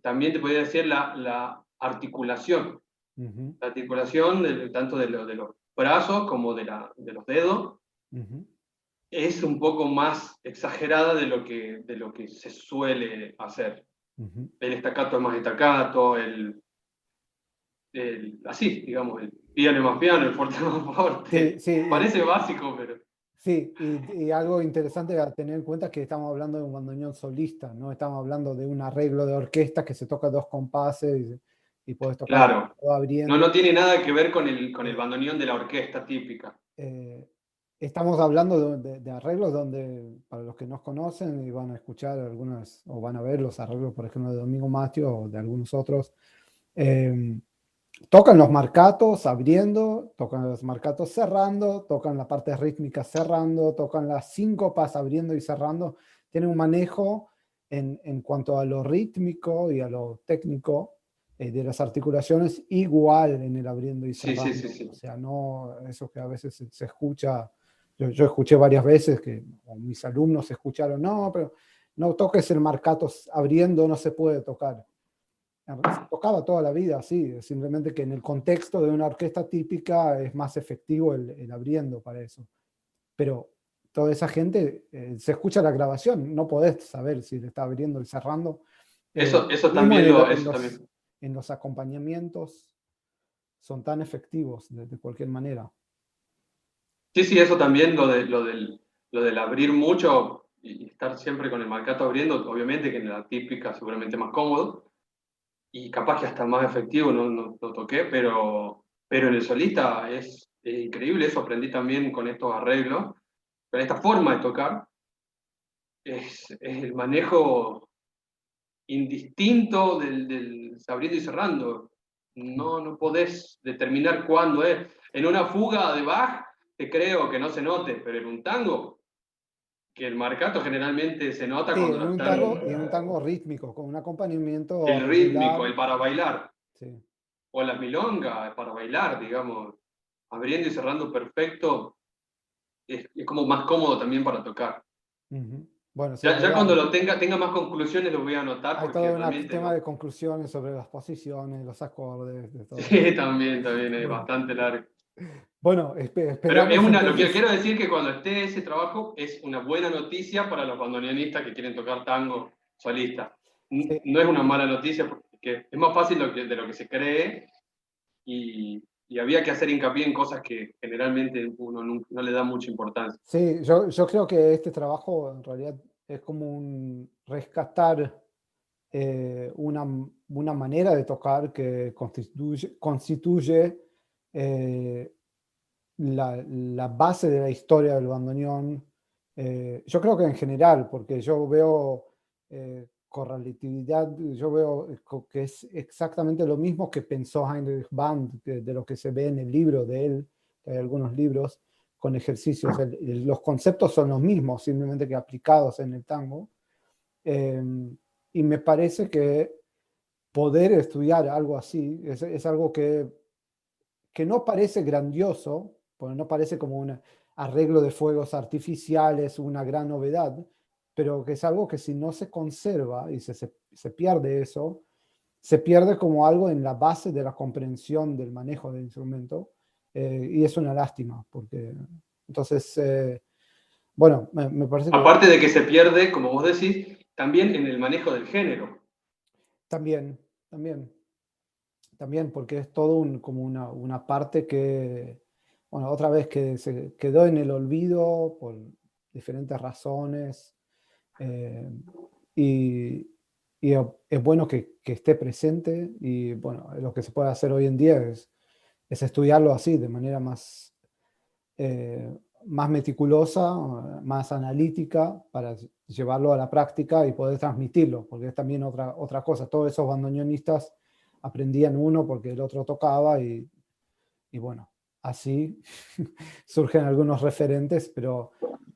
también te podría decir la articulación. Ujú, La articulación tanto de los brazos como de los dedos ujú, es un poco más exagerada de lo que se suele hacer. ujú. El estacato es más estacato, así, digamos, el piano es más piano, el fuerte es más Sí, fuerte. sí, Parece básico, pero sí, y algo interesante a tener en cuenta es que estamos hablando de un bandoneón solista, no estamos hablando de un arreglo de orquesta que se toca dos compases y puedes tocar claro. todo No, abriendo. no tiene nada que ver con el Eh, bandoneón de la orquesta típica. eh, Estamos hablando de arreglos donde, para los que nos conocen y van a escuchar algunas, o van a ver los arreglos, por ejemplo, de Domingo Matio o de algunos otros, eh, tocan los marcatos abriendo, tocan los marcatos cerrando, tocan la parte rítmica cerrando, tocan las síncopas abriendo y cerrando. Tienen un manejo en cuanto a lo rítmico y a lo técnico de las articulaciones igual en el abriendo y Sí, sí, cerrando. sí, sí. O sea, no eso que a veces se escucha, yo escuché varias veces que o mis alumnos escucharon, no, pero no toques el marcato abriendo, no se puede tocar. Se tocaba toda la vida, sí, simplemente que en el contexto de una orquesta típica es más efectivo el abriendo para eso. Pero toda esa gente se escucha la grabación, no podés saber si le está abriendo y cerrando. Eso Mismo también eso también. en los acompañamientos son tan efectivos de cualquier manera. Sí, sí, eso también, lo del abrir mucho y estar siempre con el marcato abriendo, obviamente que en la típica seguramente más cómodo y capaz que hasta más efectivo, no lo toqué, pero en el solista es increíble, eso aprendí también con estos arreglos, con esta forma de tocar, es el manejo indistinto del abriendo y cerrando. No podés determinar cuándo es. En una fuga de Bach, te creo que no se note, pero en un tango, que el marcato generalmente se nota Sí, cuando en lo un están. tango y en un tango rítmico, con un acompañamiento El rítmico, regular. el para bailar, Sí. o la milonga, para bailar, digamos, abriendo y cerrando perfecto, es como más cómodo también para tocar. Ujú. Bueno, sí, es Ya verdad. cuando lo tenga más conclusiones lo voy a anotar Hay porque todo un realmente tema no. de conclusiones sobre las posiciones, los acordes, de todo eso. Sí, también es Bueno, bastante largo. bueno, Pero esperamos lo que entonces. quiero decir que cuando esté ese trabajo es una buena noticia para los bandoneonistas que quieren tocar tango solista. Sí, No es una mala noticia porque es más fácil de lo que se cree y había que hacer hincapié en cosas que generalmente uno no le da mucha importancia. sí, yo creo que este trabajo en realidad es como un rescatar una manera de tocar que constituye eh, la base de la historia del bandoneón. Yo creo que en general, porque yo veo correlatividad, yo veo que es exactamente lo mismo que pensó Heinrich Band, de lo que se ve en el libro de él, que hay algunos libros con ejercicios. Los conceptos son los mismos, simplemente que aplicados en el tango. Eh, y me parece que poder estudiar algo así es algo que no parece grandioso, porque no parece como un arreglo de fuegos artificiales, una gran novedad, pero que es algo que si no se conserva y se pierde eso, se pierde como algo en la base de la comprensión del manejo del instrumento, y es una lástima, porque entonces, bueno, me parece que Aparte de que se pierde, como vos decís, también en el manejo del género. también, también. También porque es todo como una parte que, bueno, otra vez que se quedó en el olvido por diferentes razones, y es bueno que esté presente, y bueno, lo que se puede hacer hoy en día es estudiarlo así, de manera más meticulosa, más analítica, para llevarlo a la práctica y poder transmitirlo, porque es también otra cosa. Todos esos bandoneonistas aprendían uno porque el otro tocaba, y bueno, así surgen algunos referentes, pero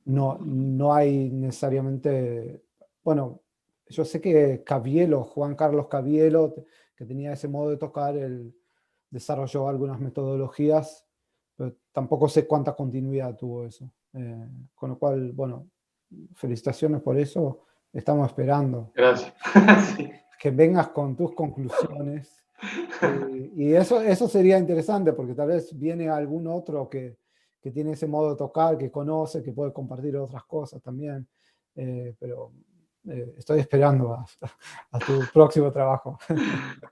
no hay necesariamente, bueno, yo sé que Cavielo, Juan Carlos Cavielo, que tenía ese modo de tocar, él desarrolló algunas metodologías, pero tampoco sé cuánta continuidad tuvo eso. Con lo cual, bueno, felicitaciones por eso, estamos esperando Gracias. Sí. que vengas con tus conclusiones. Y eso sería interesante, porque tal vez viene algún otro que tiene ese modo de tocar, que conoce, que puede compartir otras cosas también. Pero estoy esperando a tu próximo trabajo.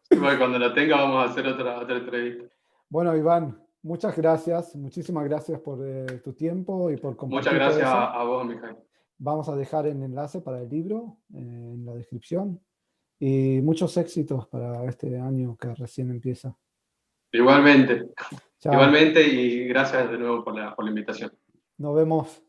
Bueno, cuando la tenga vamos a hacer otra entrevista. Bueno, Iván, muchas gracias. Muchísimas gracias por tu tiempo y por Muchas compartir todo gracias eso. a vos, Mijail. Vamos a dejar el enlace para el libro en la descripción. Y muchos éxitos para este año que recién empieza. Igualmente, Chao. igualmente y gracias de nuevo por la invitación. Nos vemos.